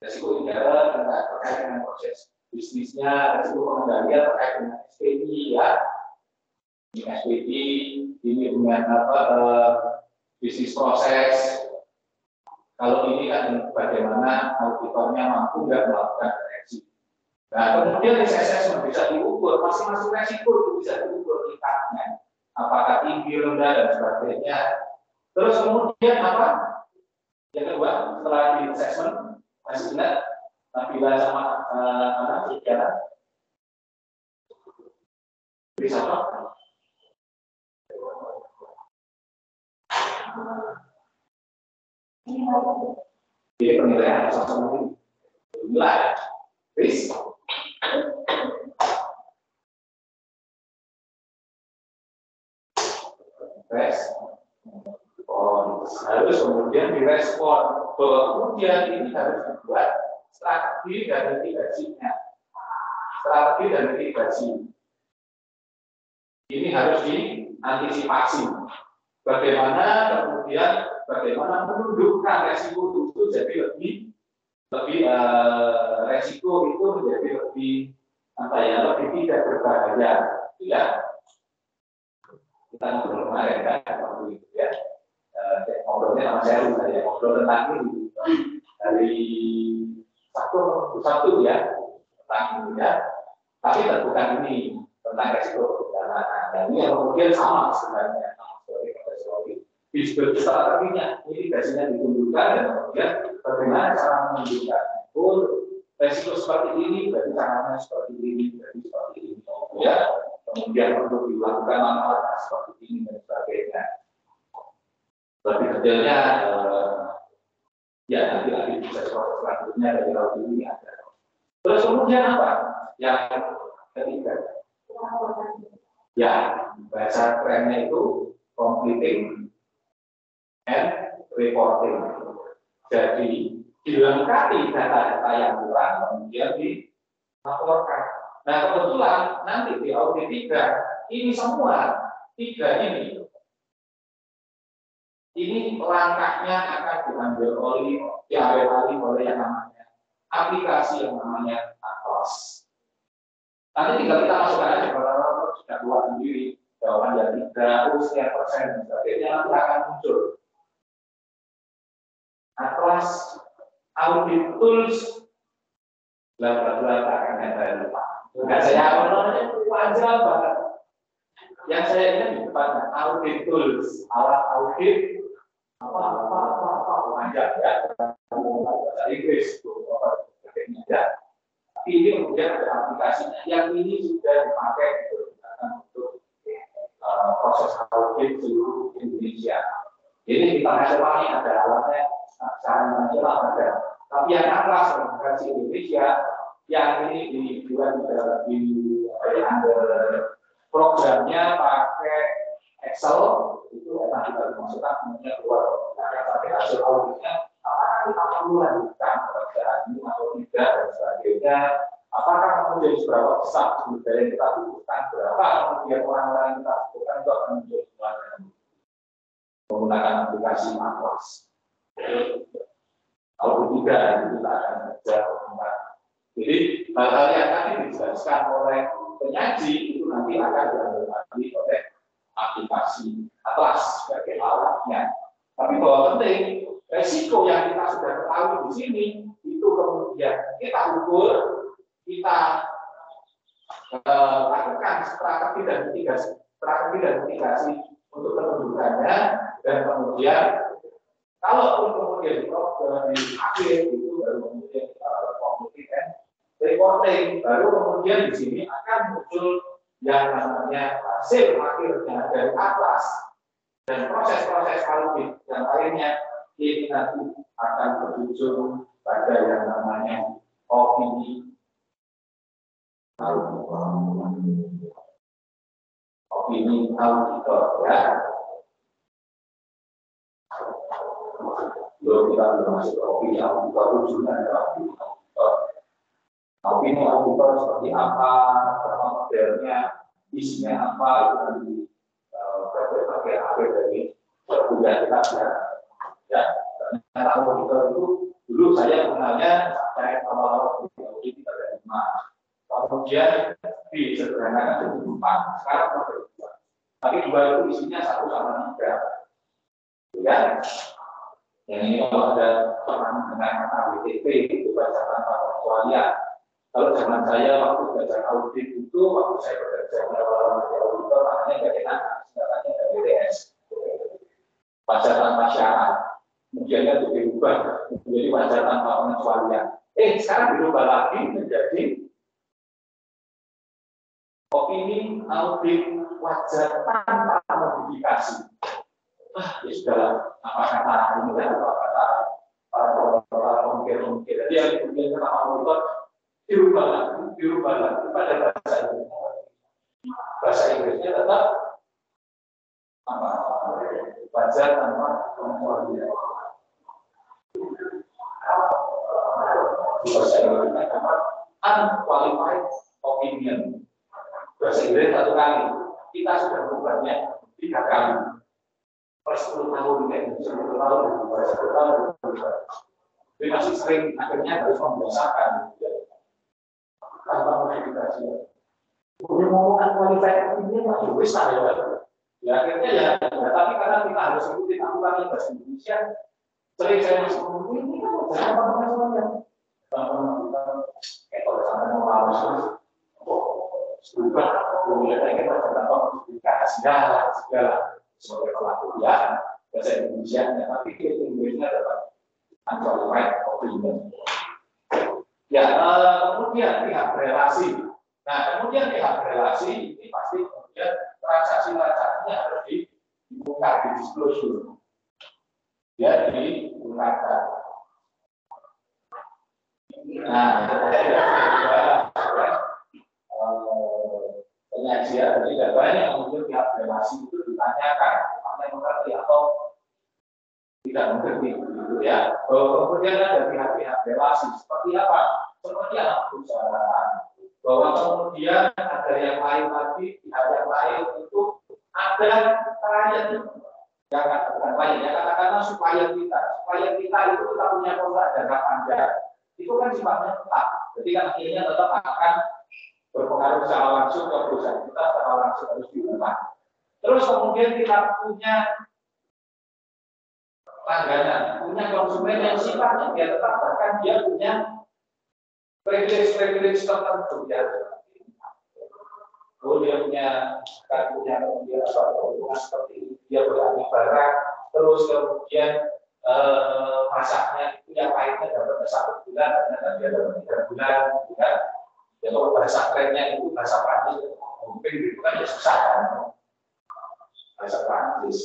resiko inherent terkait dengan proses bisnisnya, resiko pengendalian terkait dengan SPI ya. Ini SPI, ini dengan bisnis proses. Kalau ini kan bagaimana auditornya mampu nggak melakukan koreksi. Nah kemudian risk assessment bisa diukur, masing-masing resiko itu bisa diukur tingkatnya. Apakah tinggi, rendah dan sebagainya. Terus kemudian apa? Yang kedua setelah di assessment masih ingat Nabila sama Sujana bisa apa? Jadi penilaian sama nilai risk harus kemudian direspon bahwa kemudian ini harus dibuat strategi dan mitigasinya. Strategi dan mitigasi ini harus diantisipasi. Bagaimana menundukkan resiko itu jadi lebih resiko itu menjadi lebih lebih tidak berbahaya ya. Kita ngobrol kemarin kan waktu itu ya. Ngobrolnya sama saya ngobrol tentang ini dari satu ya tentang ini ya. Tapi bukan ini tentang resiko perjalanan. Dan ini yang kemudian sama sebenarnya di strateginya mitigasinya ditundukkan dan kemudian bagaimana cara menunjukkan pun resiko seperti ini berarti caranya seperti ini berarti seperti ini ya kemudian perlu dilakukan langkah seperti ini dan sebagainya lebih detailnya ya nanti bisa selanjutnya dari tahun ini ada. Terus kemudian apa yang ketiga ya bahasa kerennya itu completing and reporting. Jadi dilengkapi data-data yang kurang kemudian dilaporkan. Nah kebetulan nanti di audit 3 ini semua 3 ini langkahnya akan diambil oleh yang namanya aplikasi yang namanya Atlas. Nanti tinggal kita masukkan aja kalau sudah keluar sendiri jawaban yang 3, sekian persen dan sebagainya nanti akan muncul. Atlas Audit Tools bla akan saya lupa. Enggak saya awalnya panjang banget. Yang saya ingat di depannya Audit Tools, alat audit apa panjang ya. Bahasa Inggris itu ya. Tapi ini kemudian ada aplikasinya yang ini sudah dipakai untuk proses audit seluruh Indonesia. Jadi di internasional ini ada alatnya, secara nasional ada. Tapi yang Atlas versi Indonesia yang ini dibuat di programnya pakai Excel itu enak kita dimasukkan kemudian keluar sampai hasil auditnya apakah kita perlu lanjutkan pekerjaan ini atau tidak dan sebagainya. Apakah kemudian seberapa besar sumber daya yang kita butuhkan, berapa kemudian orang-orang yang kita butuhkan itu akan muncul semuanya menggunakan aplikasi Atlas. Kalau tidak, kita akan kerja menggunakan. Jadi hal-hal yang tadi dijelaskan oleh penyaji itu nanti akan diambil oleh aplikasi Atlas sebagai alatnya. Tapi bahwa penting resiko yang kita sudah ketahui di sini itu kemudian kita ukur, kita lakukan strategi dan mitigasi untuk penunjukannya dan kemudian kalau kemudian di akhir itu baru kemudian kita reporting, baru kemudian di sini akan muncul yang namanya hasil akhirnya dari Atlas dan proses-proses audit yang lainnya ini nanti akan berujung pada yang namanya opini auditor ya. Belum kita belum masuk opini auditor ujungnya adalah opini auditor seperti apa, berapa modelnya, isinya apa itu nanti berbagai akhir dari pekerjaan kita ya. Ternyata auditor itu dulu saya kenalnya saya awal audit 35, kemudian disederhanakan jadi 4, sekarang berdua. Tapi 2 itu isinya 1 sama 3, ya. Yang ini kalau ada pernah mendengar kata WTP itu baca tanpa pengecualian. Kalau zaman saya waktu belajar audit itu waktu saya bekerja di auditor namanya nggak enak, sebenarnya ada WTS, baca tanpa syarat. Kemudiannya itu diubah menjadi wajar tanpa pengecualian. Sekarang dirubah lagi menjadi opini audit wajar tanpa modifikasi. Ya sudahlah, apa kata ini kan, apa kata para pemikir-pemikir. Jadi yang kemudian kenapa auditor dirubah lagi pada bahasa Inggris. Bahasa Inggrisnya tetap apa? Wajar tanpa pengecualian. Bahasa Inggrisnya apa? Unqualified opinion. Bahasa Inggris 1 kali. Kita sudah berubahnya 3 kali. Per 10 tahun, 10 tahun, 10 tahun. Jadi masih sering akhirnya harus membiasakan. Tanpa modifikasi. Kemudian ngomong unqualified opinion masih besar ya. Ya akhirnya ya, tapi karena kita harus ikutin aturan bahasa Indonesia, sering saya masih ngomong ini kan jangan apa-apa. Kalau sampai mau harus berubah, kemudian kita tentang modifikasi segala sebagai pelakuan bahasa Indonesia, tapi Inggrisnya adalah unqualified opinion. Ya, kemudian pihak relasi. Nah, kemudian pihak relasi ini pasti kemudian transaksi-transaksinya harus dibuka, di-disclosure. Ya, dibukakan. Nah, penyajian tidak banyak kemudian pihak relasi itu ditanyakan apa yang mengerti atau tidak mengerti, gitu ya. Kemudian ada pihak-pihak relasi seperti apa? Seperti anak perusahaan. Bahwa kemudian ada yang lain lagi, pihak yang lain itu ada klien yang bukan klien ya, katakanlah supaya kita itu kita punya kontrak jangka panjang. itu kan sifatnya tetap. Jadi kan akhirnya tetap akan berpengaruh secara langsung ke perusahaan kita, secara langsung harus diubah. Terus kemudian kita punya langganan, punya konsumen yang sifatnya dia tetap, bahkan dia punya privilege tertentu ya. Oh, dia punya keuntungan seperti dia berani barang, terus kemudian masaknya itu yang lainnya dapat 1 bulan, dan dia dapat 3 bulan, juga. Ya kalau bahasa kerennya itu bahasa Prancis, mungkin itu kan ya susah kan, bahasa Prancis.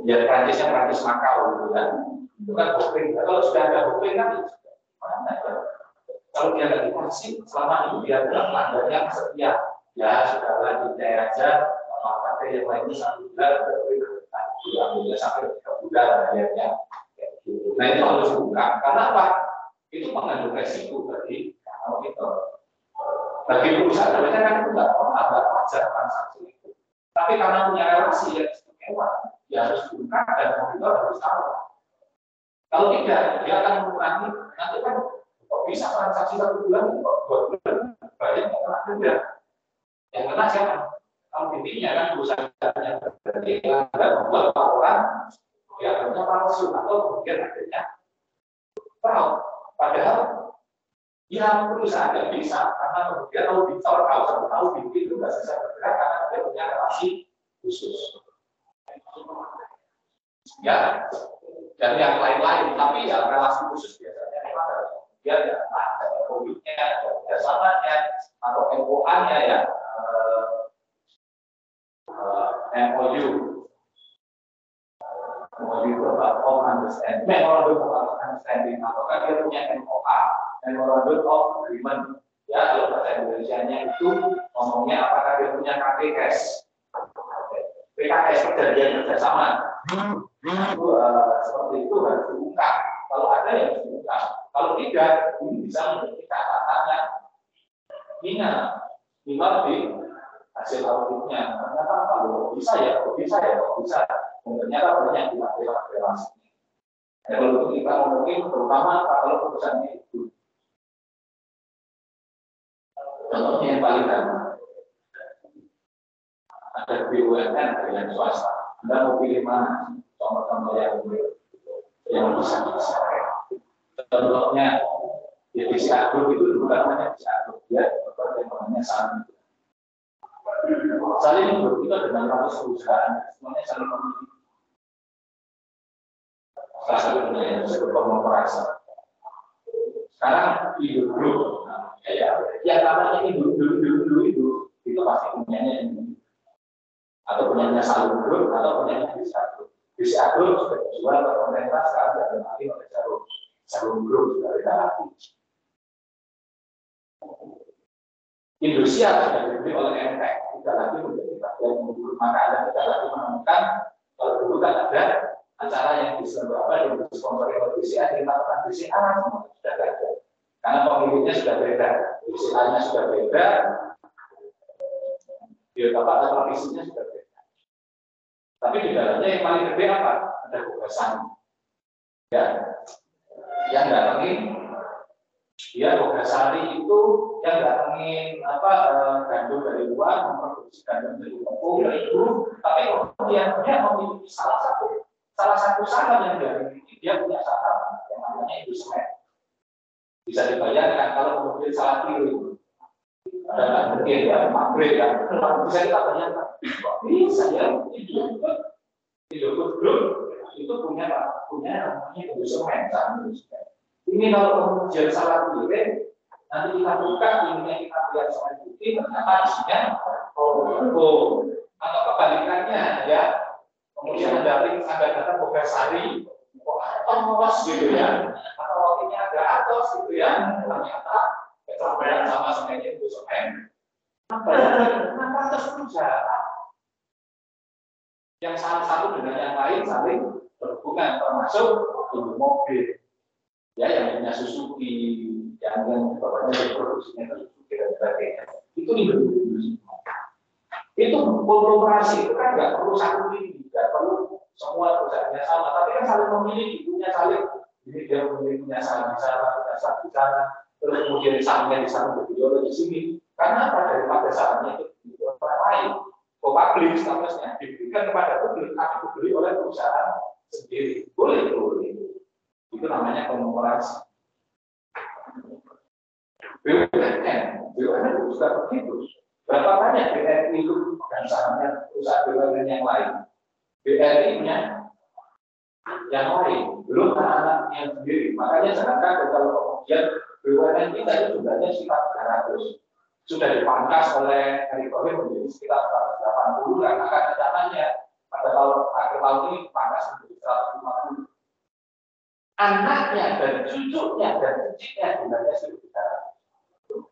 Ya Prancisnya Prancis Makau gitu kan, itu kan booking. Kalau sudah ada booking kan mana ya? Kalau dia nggak dikasih, selama ini dia adalah pelanggan yang setia. Ya sudah lanjutnya aja, pakai yang lainnya 1 bulan, ambilnya sampai 3 bulan akhirnya. Nah itu harus dibuka. Karena apa? Itu mengandung resiko bagi auditor. Bagi perusahaan sebenarnya kan itu nggak wajar transaksi itu. Tapi karena punya relasi yang istimewa, dia harus dibuka dan auditor harus tahu. Kalau tidak, dia akan mengurangi. Nanti kan kok bisa transaksi 1 bulan, kok 2 bulan, banyak yang kena denda. Yang kena siapa? Kalau intinya kan perusahaannya berarti ada membuat laporan, ya harusnya palsu atau mungkin adanya fraud. Padahal ya perusahaan nggak bisa karena kemudian auditor tahu itu nggak bisa bergerak karena dia punya relasi khusus. Ya, dan yang lain-lain, tapi ya relasi khusus biasanya memang dia ada produknya, ada kerjasamanya, atau MOA-nya ya, MOU itu of understanding, memorandum of understanding, atau kan dia punya MOA, memorandum of agreement. Ya, kalau bahasa Indonesia-nya itu ngomongnya apakah dia punya KPKS, PKS perjanjian kerjasama. Itu seperti itu harus diungkap. Kalau ada ya harus diungkap. Kalau tidak, ini bisa menjadi catatannya minimal di hasil auditnya. Ternyata kalau bisa ya, kok bisa. Dan ternyata banyak di relasinya. Ya, kalau itu kita ngomongin terutama kalau perusahaannya itu. Contohnya yang paling gampang. Ada BUMN, ada yang swasta. Anda mau pilih mana? Contoh-contoh yang bisa. Contohnya, ya di Agro itu dulu namanya di Agro. Ya, yang namanya saling. Saling itu ada 600 perusahaan, semuanya saling memiliki. Salah satunya yang disebut korporasi. Sekarang Indo Group, yang namanya Indo itu pasti punyanya ini. Atau punyanya Saling Group, atau punyanya Bisa Group. Bisa Group sudah dijual ke pemerintah, sekarang sudah dimiliki oleh Jarum Group, sudah tidak lagi. Indosiar sudah dibeli oleh MTEK, tidak lagi menjadi bagian Group. Maka Anda tidak lagi menemukan, kalau dulu kan ada acara yang disponsori oleh BCA, dilakukan BCA, semua sudah ada. Karena pemiliknya sudah beda, BCA-nya sudah beda, biota televisinya sudah beda. Tapi di dalamnya yang paling gede apa? Ada gagasan. Ya, yang datangin, dia Bogasari itu yang datangin gandum dari luar, memproduksi gandum dari tepung dari itu. Tapi kemudian dia memiliki salah satu saham yang dia miliki, dia punya saham yang namanya Indosemen. Bisa dibayangkan kalau kemudian salah pilih. Ada nggak mungkin ya pabrik ya, bisa kita bayangkan bisa ya Indofood Group itu punya namanya Indosemen. Ini kalau kemudian salah pilih, nanti kita buka ininya kita lihat semen putih, ternyata isinya atau kebalikannya ya. Kemudian ada data Bogasari, atos gitu ya, atau rotinya ada atos gitu ya, ternyata kecapean sama semennya itu semen. Maka terus perusahaan yang salah satu dengan yang lain saling berhubungan, termasuk untuk mobil, ya yang punya Suzuki, yang bapaknya produksinya Suzuki dan sebagainya. Itu Indonesia. Itu kolaborasi itu kan nggak perlu satu ini, nggak perlu semua perusahaannya sama, tapi kan saling memiliki, punya saling Ini dia punya salah bicara, terus kemudian sahamnya di sana berbeda di sini. Karena apa? Daripada sahamnya itu orang lain, publik statusnya diberikan kepada publik atau dibeli oleh perusahaan sendiri. Boleh. Itu namanya korporasi. BUMN juga begitu. Berapa banyak BRI itu dan sahamnya perusahaan BUMN yang lain? BRI-nya yang lain, belum anak-anaknya sendiri. Makanya jangan kaget kalau kemudian BUMN kita itu jumlahnya sekitar 300. Sudah dipangkas oleh Erick Thohir menjadi sekitar 180 karena akan rencananya pada akhir tahun ini pangkas menjadi 150. Anaknya dan cucunya dan cicitnya jumlahnya sekitar 300.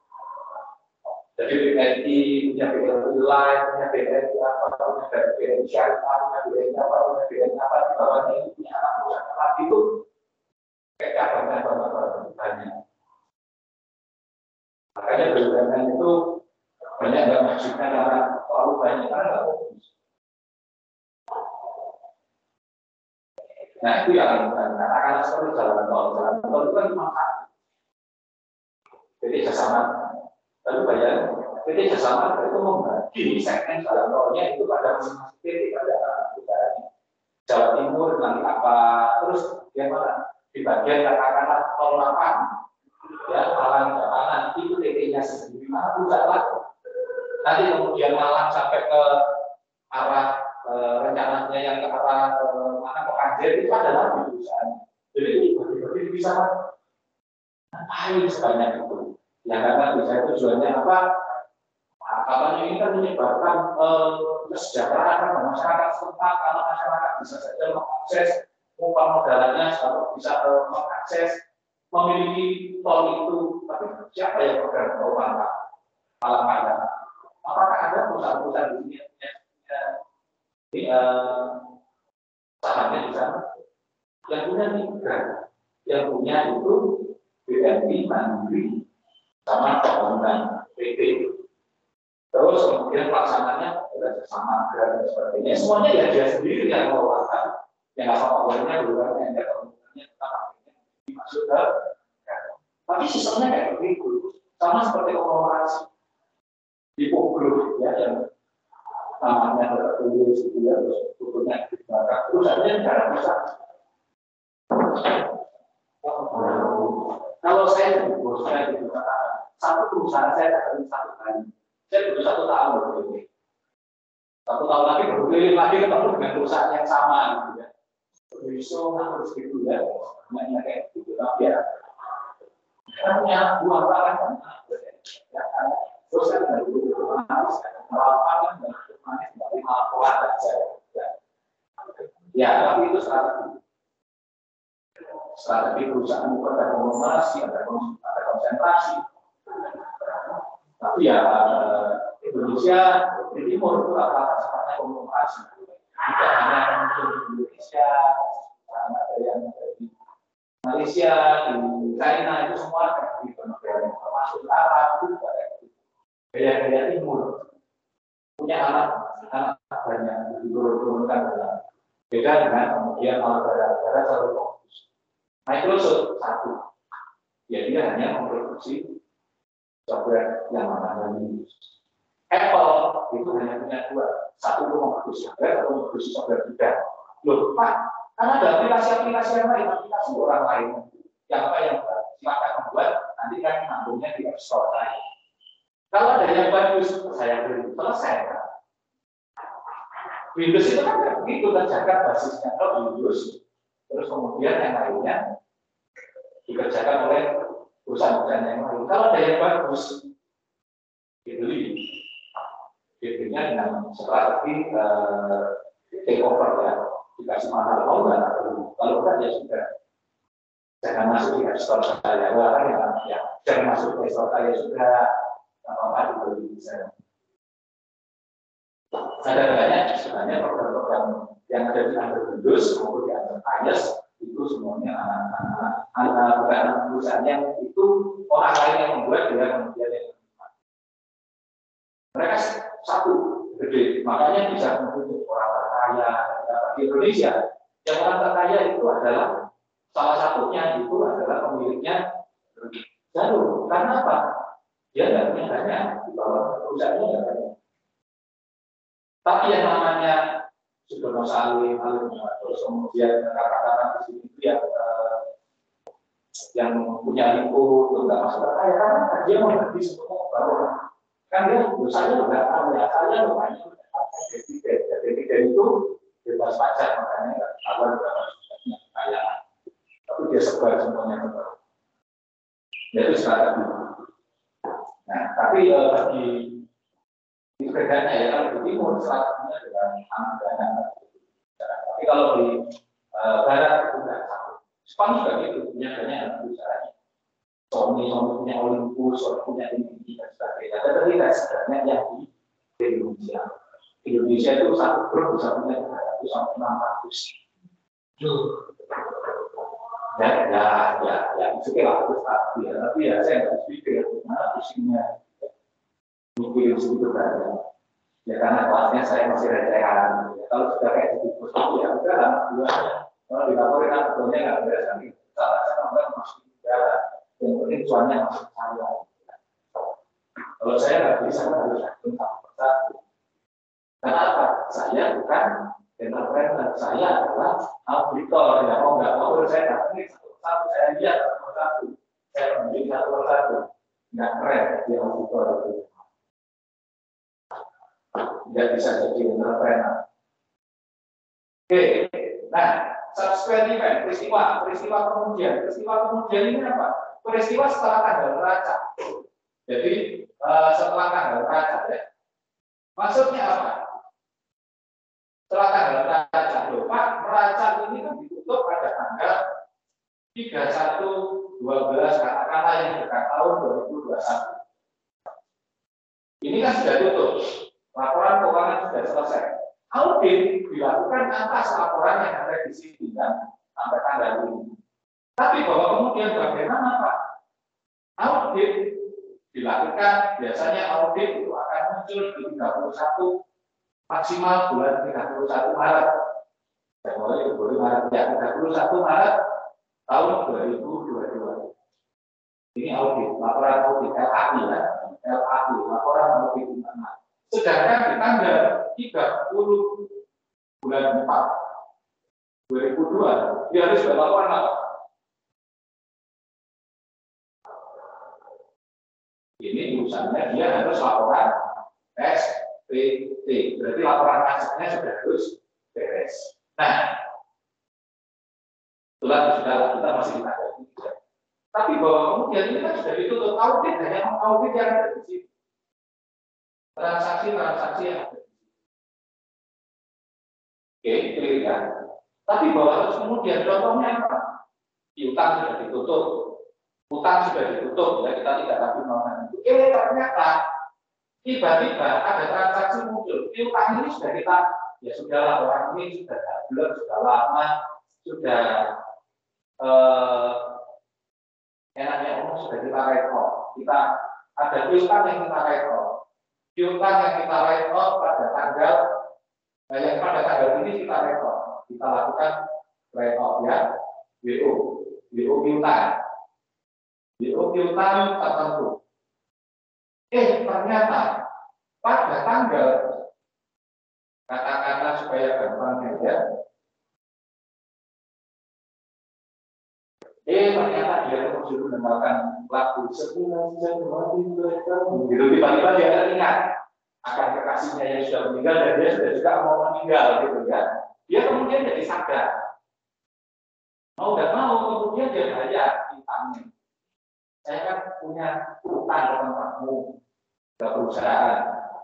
Jadi BRI punya BRI Life, punya BRI apa, punya BRI Syariah, punya BRI apa, punya BRI apa, di bawahnya ini punya anak perusahaan lagi itu kayak cabangnya banyak. Makanya BUMN itu banyak nggak maksudnya karena terlalu banyak karena nggak fokus. Nah itu yang karena seperti jalan tol itu kan cuma satu. Jadi sesama. Lalu bayar, PT Jasa Marga itu membagi segmen jalan tolnya itu pada masing-masing titik pada negaranya. Jawa Timur nanti apa, terus bagaimana di bagian katakanlah tol Malang, ya Malang Jalanan itu titiknya sendiri mana pusat lah. Nanti kemudian Malang sampai ke arah rencananya yang ke arah mana Pekanjer itu adalah di perusahaan. Jadi bagi-bagi bisa ngapain sebanyak itu. Ya karena bisa tujuannya apa? Apanya ini kan menyebabkan kesejahteraan masyarakat setempat. Kalau masyarakat bisa saja mengakses uang modalannya, kalau bisa mengakses memiliki tol itu, tapi siapa yang pegang tol malam ada? Apakah ada perusahaan-perusahaan di sini sahamnya di sana? Yang punya migran, yang punya itu BNI Mandiri sama pembangunan PT. Terus kemudian pelaksananya adalah bersama dan sebagainya. Semuanya ya dia sendiri yang mengelola. Yang apa-apanya BUMN ya pembangunannya tetap masuk ke. Tapi sistemnya kayak begitu. Sama seperti korporasi di Poglo ya yang namanya tertulis gitu ya, terus bukunya dibakar. Terus aja cara bisa. Kalau saya di bosnya di satu perusahaan saya dapat 1 hari, saya butuh 1 tahun berkeliling. 1 tahun lagi berkeliling lagi ketemu dengan perusahaan yang sama, gitu ya. Besok harus gitu ya, banyak kayak gitu. Tapi ya, karena uang kan ya, terus kan dari itu harus melakukan dan manis dari melakukan saja. Ya, tapi itu strategi perusahaan itu ada konglomerasi, ada konsentrasi. Tapi ya Indonesia di timur itu rata-rata sifatnya konglomerasi. Tidak hanya di Indonesia, ada yang di Malaysia, di China itu semua di negara termasuk Arab itu gaya-gaya timur punya anak banyak diturunkan beda dengan kemudian negara selalu fokus. Microsoft satu, ya dia hanya memproduksi software yang mana Windows. Apple itu hanya punya 2, satu itu memproduksi hardware, satu memproduksi software juga. Loh, Pak, karena ada aplikasi-aplikasi yang lain, aplikasi orang lain yang silakan membuat, nanti kan nambungnya di App Store saya. Kalau ada yang bagus, saya beli, selesai. Windows itu kan kayak begitu, terjaga basisnya ke Windows, terus kemudian yang lainnya dikerjakan oleh perusahaan-perusahaan yang lain. Kalau ada yang bagus, dibeli. Dibelinya dengan strategi takeover ya, dikasih mahal, mau nggak perlu. Kalau enggak ya sudah, jangan masuk di App Store saya, ya jangan masuk di App Store saya sudah, apa-apa dibeli bisa. Ada banyak sebenarnya program-program yang ada di Android Windows maupun di Android iOS itu semuanya anak perusahaan yang itu orang lain yang membuat dia kemudian yang mereka satu gede, makanya bisa membuat orang terkaya di Indonesia. Yang orang terkaya itu adalah Salah satunya itu adalah pemiliknya Jarum. Karena apa? Dia nggak punya banyak di bawah perusahaannya nggak banyak. Tapi yang namanya Sudono Salim, terus kemudian kata-kata di sini itu yang punya lingkup, itu nggak masuk kaya karena dia membagi semua bawah. Kan dia usahanya udah kaya, saya banyak dividen itu bebas pajak, makanya awal berapa susahnya kekayaan. Tapi dia sebar semuanya ke bawah. Itu strategi. Nah, tapi bagi di bedanya ya, kalau di timur strateginya dengan anggaran. Tapi kalau di barat itu tidak sama. Spam juga gitu, punya banyak anak perusahaan. Sony punya Olympus, Sony punya ini dan sebagainya. Tetapi tidak sebenarnya yang di Indonesia. Indonesia itu satu grup bisa punya 300 sampai 600. Ya, itu lah harus tapi ya saya nggak pikir gimana pusingnya mikirin segitu banyak. Ya karena kelasnya saya masih recehan. Ya, kalau sudah kayak gitu ya udah lah duanya. Kalau dilaporin betulnya nggak beres nanti salah saya masuk di jalan. Yang penting cuannya masuk saya. Kalau saya nggak bisa harus yakin satu persatu. Karena apa? Saya bukan entrepreneur, saya adalah auditor. Ya mau nggak mau saya datang satu saya lihat satu, saya membeli satu, nggak keren di auditor itu. Nggak bisa jadi entrepreneur. Oke, nah subsequent event, peristiwa kemudian ini apa? Peristiwa setelah tanggal neraca. Jadi setelah tanggal neraca, ya. Maksudnya apa? Setelah tanggal neraca, Pak, neraca ini kan ditutup pada tanggal 31/12 katakanlah yang dekat tahun 2021. Ini kan sudah tutup. Laporan keuangan sudah selesai. Audit dilakukan atas laporan yang ada di sini kan sampai tanggal ini. Tapi bahwa kemudian bagaimana Pak? Audit dilakukan, biasanya audit itu akan muncul di 31 maksimal bulan 31 Maret. Januari, Februari, Maret, ya 31 Maret tahun 2022. Ini audit, laporan audit LAI ya, LAI, laporan audit internal. Sedangkan di tanggal 30 bulan 4 2002 dia harus berlaporan apa? Ini urusannya dia harus laporan SPT. Berarti laporan pajaknya sudah harus beres. Nah, itulah sudah kita masih di tanggal 3. Tapi bahwa kemudian ini kan sudah ditutup audit, hanya audit yang ada di sini. Transaksi yang ada di sini. Oke, clear ya. Tapi bahwa terus kemudian contohnya apa? Piutang sudah ditutup, utang sudah ditutup, ya kita tidak lagi melakukan itu. Ternyata tiba-tiba ada transaksi muncul. Piutang ini sudah kita, ya sudahlah orang ini sudah bulan, sudah lama, sudah enaknya umum sudah kita rekod. Kita ada piutang yang kita rekod. Piutang yang kita rekod pada tanggal ini kita rekod. Kita lakukan rekod ya, WO piutang. WO piutang tertentu. Ternyata pada tanggal katakanlah supaya gampang ya. Ternyata dia harus menambahkan lagu 11 Januari gitu, tiba-tiba dia teringat akan kekasihnya yang sudah meninggal dan dia sudah juga mau meninggal gitu ya. Dia kemudian jadi sadar. Mau nggak mau kemudian dia bayar utangnya. Saya kan punya utang ke tempatmu, ke perusahaan,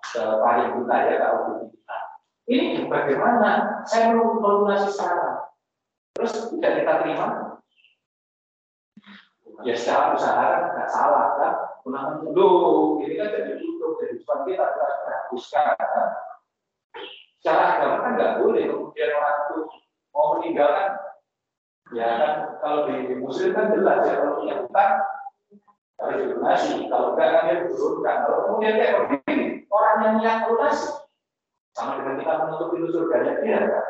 ke pahit kita ya, ke audit kita. Ini bagaimana? Saya mau melunasi sekarang. Terus tidak kita terima? Ya secara usaha kan nggak salah kan? Punah dulu, ini kan jadi tutup, jadi cuma kita harus hapuskan. Kan? Secara agama kan nggak boleh kemudian orang itu mau meninggalkan. Ya kan kalau di Muslim kan jelas ya kalau punya utang harus dilunasi. Kalau enggak kan dia diturunkan. Kalau kemudian kayak begini, orang yang niat lunasi sama dengan kita menutup pintu surganya dia kan?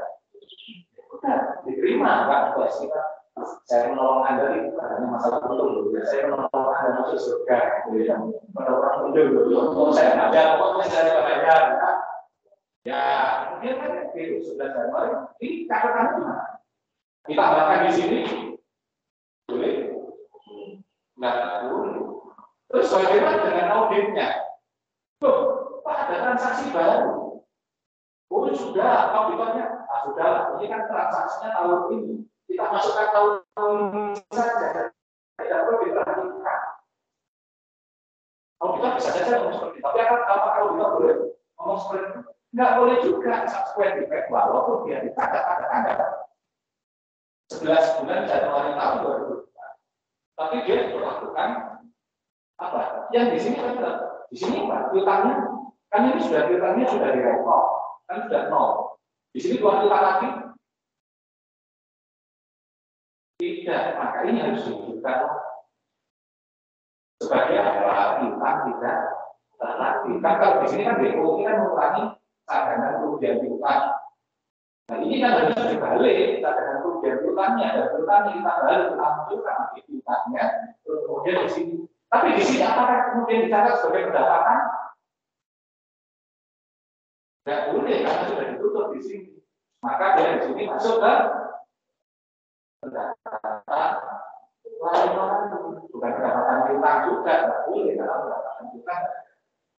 Udah diterima kan? Kita saya menolong Anda itu hanya masalah untung, ya. Saya menolong Anda masuk surga, gitu ya. Menolong untung, saya ada, pokoknya saya bayar. Ya, kemudian kan itu sudah Januari, ini catatan gimana? Kita tambahkan di sini, boleh? Nggak boleh. Terus bagaimana dengan auditnya? Loh, Pak, ada transaksi baru. Oh sudah, auditornya, sudah. Ini kan transaksinya tahun ini. Kita masukkan tahun ini saja. Tidak perlu diperhatikan. Auditor bisa saja ngomong seperti itu. Tapi apakah auditor boleh ngomong seperti itu? Nggak boleh juga. Subsequent effect, walaupun dia dikata-kata 11 bulan Januari tahun 2000. Tapi dia melakukan apa? Yang di sini kan di sini Pak, piutangnya kan ini sudah piutangnya sudah direkod, kan sudah nol. Di sini dua piutang lagi tidak, maka ini harus ditunjukkan sebagai apa? Piutang tidak terlatih. Kan kalau di sini kan BO ini kan mengurangi cadangan kerugian piutang. Nah ini kan harus dibalik cadangan kerugian piutangnya dan piutangnya kita balik kita munculkan piutangnya terus kemudian di sini. Tapi di sini apakah kemudian dicatat sebagai pendapatan? Tidak boleh karena sudah ditutup di sini. Maka dia di sini masuk ke pendapatan lain, bukan pendapatan piutang juga, tidak boleh karena pendapatan piutang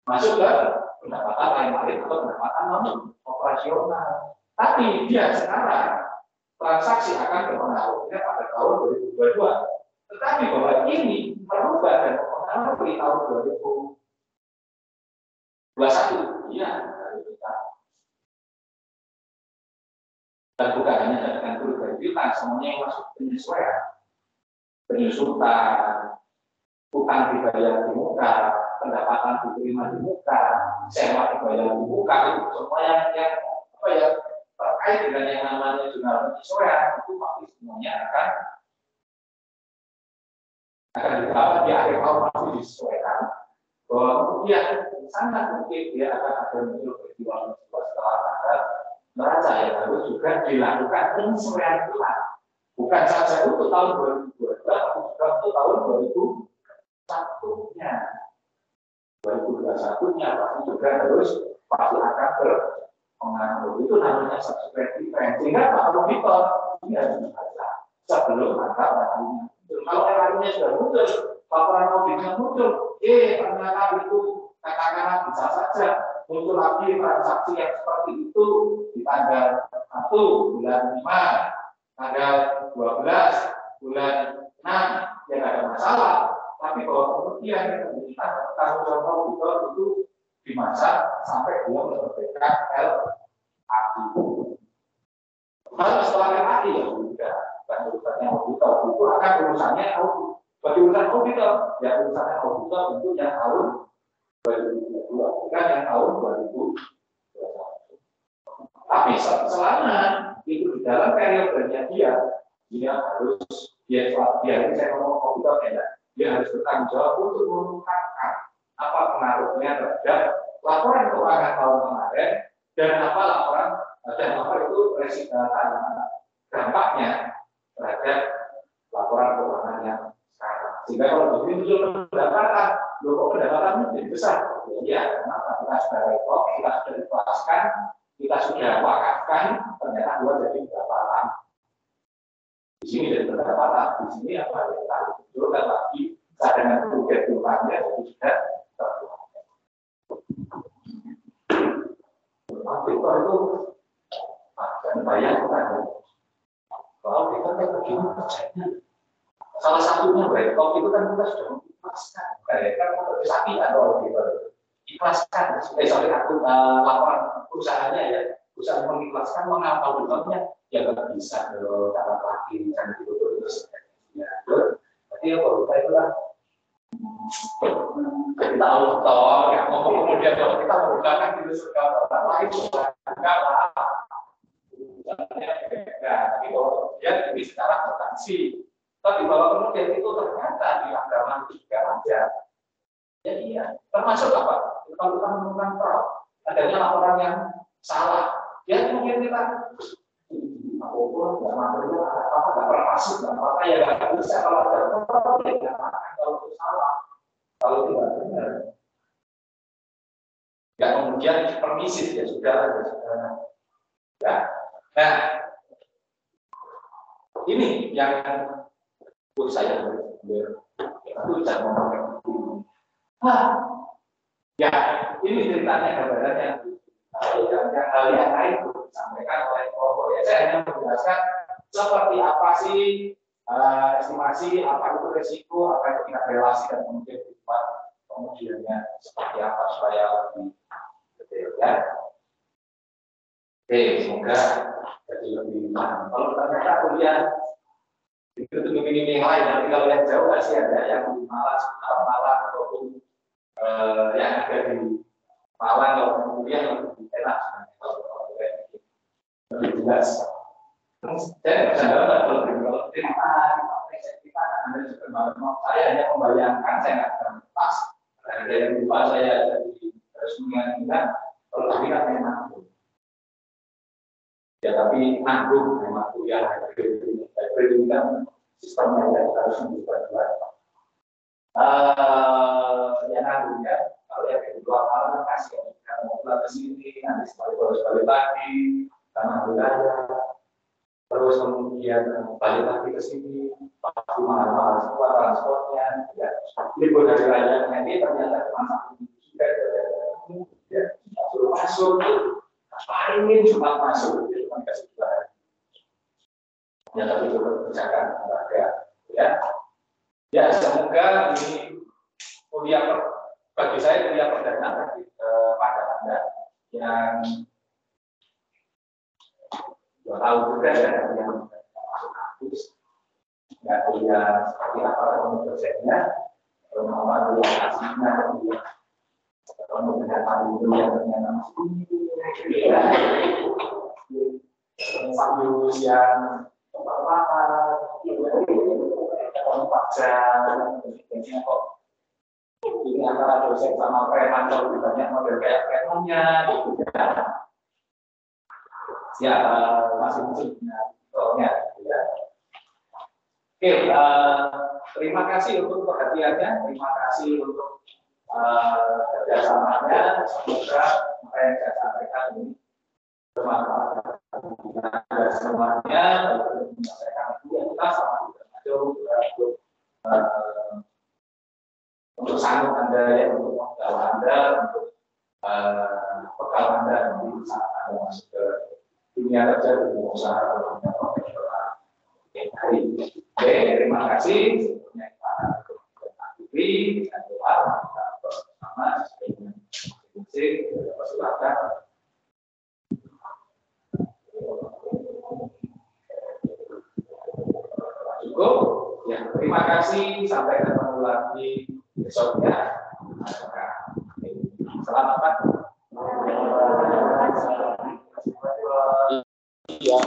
masuk ke pendapatan lain atau pendapatan non operasional. Tapi dia sekarang transaksi akan berpengaruhnya pada tahun 2022. Tetapi bahwa ini merubah dan mempengaruhi tahun 2021, iya, dan bukan hanya dengan kerugian piutang, semuanya yang masuk penyesuaian, penyusutan, utang dibayar di muka, pendapatan diterima di muka, sewa dibayar di muka, itu semua yang apa ya terkait dengan yang namanya jurnal penyesuaian itu pasti semuanya akan didapat di akhir tahun pasti disesuaikan. Bahwa kemudian sangat mungkin dia akan ada muncul peristiwa setelah tanggal neraca yang harus juga dilakukan penyesuaian ulang. Bukan saja untuk tahun 2022, tapi juga untuk tahun 2021-nya. 2021-nya pasti juga harus pasti akan berpengaruh. Itu namanya subsequent event. Sehingga Pak Auditor ini harus dibaca sebelum ada kalau eranya sudah muncul, laporan auditnya muncul, ternyata itu katakanlah bisa saja muncul lagi transaksi yang seperti itu di tanggal 1 bulan 5, tanggal 12 bulan 6, ya tidak ada masalah. Tapi bahwa kemudian kita tanggung jawab auditor itu di masa sampai dia menerbitkan LAI. Lalu setelah LAI ya sudah. Dan urusannya auditor itu akan urusannya auditor. Bagi urusan auditor, ya urusannya auditor untuk yang tahun 2022, bukan yang tahun 2021. Tapi selama itu di dalam periodenya dia harus dia ini saya ngomong auditor dia harus bertanggung jawab untuk mengungkapkan apa pengaruhnya terhadap laporan keuangan tahun kemarin dan apa laporan dan apa itu resiko dampaknya terhadap laporan keuangan yang sekarang. Sehingga kalau muncul pendapatan, pendapatan menjadi besar. Ya, kenapa? Kita sudah rekod, kita sudah ikhlaskan, kita sudah wakafkan, ternyata dua jadi pendapatan. Di sini jadi pendapatan, di sini apa yang kita munculkan lagi cadangan kerugian piutangnya jadi sudah terbuat. Auditor itu dan bayangkan. Kalau kita kan begini kerjanya, salah satunya rekod itu kan kita sudah mengikhlaskan, kan sapi atau auditor ikhlaskan, sampai aku laporan perusahaannya ya, perusahaan mengikhlaskan mengapa auditornya ya nggak bisa kalau cara lagi kan itu terus ya, jadi kalau kita itu lah kita auditor ya kemudian kalau kita menggunakan itu segala orang lain enggak lah. Tapi bahwa dia ini secara akuntansi, tapi bahwa kemudian itu ternyata di agama juga ada. Jadi ya, termasuk apa? Kalau kita menemukan fraud, adanya laporan yang salah, ya mungkin kita apa-apa, nggak material, apa-apa, nggak pernah masuk, nggak apa-apa, ya nggak bisa. Kalau ada apa-apa, ya dikatakan kalau itu salah, kalau itu nggak benar. Nggak kemudian permisif, ya sudah. Ya. Nah, ini yang saya jangan memakai. Ya, ini ceritanya gambarannya yang hal yang lain disampaikan oleh kelompok. Ya, saya hanya menjelaskan seperti apa sih estimasi, apa itu risiko, apa itu tingkat relasi dan kemudian kemudiannya seperti apa supaya lebih detail ya. Oke, semoga jadi lebih paham. Kalau ternyata kuliah itu lebih yang lain, tapi kalau yang jauh pasti ada yang di Malang ataupun yang ada di Malang kalau kemudian lebih enak kalau lebih jelas. Saya nggak bisa jawab kalau saya hanya membayangkan, saya nggak akan pas. Ada yang lupa saya jadi harus mengingat kalau tadi kan memang ya, tapi nanggung memang kuliah hybrid ini kan sistemnya yang harus dibagi-bagi. Ya nanggung ya. Kalau yang kedua malah kasih mau pulang ke sini, nanti balik lagi tanah wilayah, terus kemudian balik lagi ke sini, pasti mahal-mahal semua transportnya. Ya, libur hari raya ini ternyata masalah juga ya, suruh masuk, paling cuma masuk, itu kan kasih bahan. Ya, tapi itu kerjakan olahraga, ya. Ya, semoga ini kuliah bagi saya kuliah perdana pada Anda yang tahu juga yang masuk kampus, nggak kuliah seperti apa dosennya, apa kuliah aslinya, kemudian kuliah ternyata sambil yang tempat jam, kok ini antara dosen sama preman kalau banyak model kayak premannya, gitu ya. Masing-masing ya. Oke, terima kasih untuk perhatiannya, terima kasih untuk kerjasamanya. Semoga apa yang saya sampaikan ini bermanfaat semuanya. Kita sama untuk sanggup Anda, ya, untuk modal Anda, untuk bekal Anda nanti saat Anda masuk ke dunia kerja, dunia usaha, dunia profesional. Oke, terima kasih. Sebelumnya kita aktifin dan doa kita bersama masing-masing. Silakan. Cukup. Ya, terima kasih. Sampai ketemu lagi besoknya. Selamat. Ya.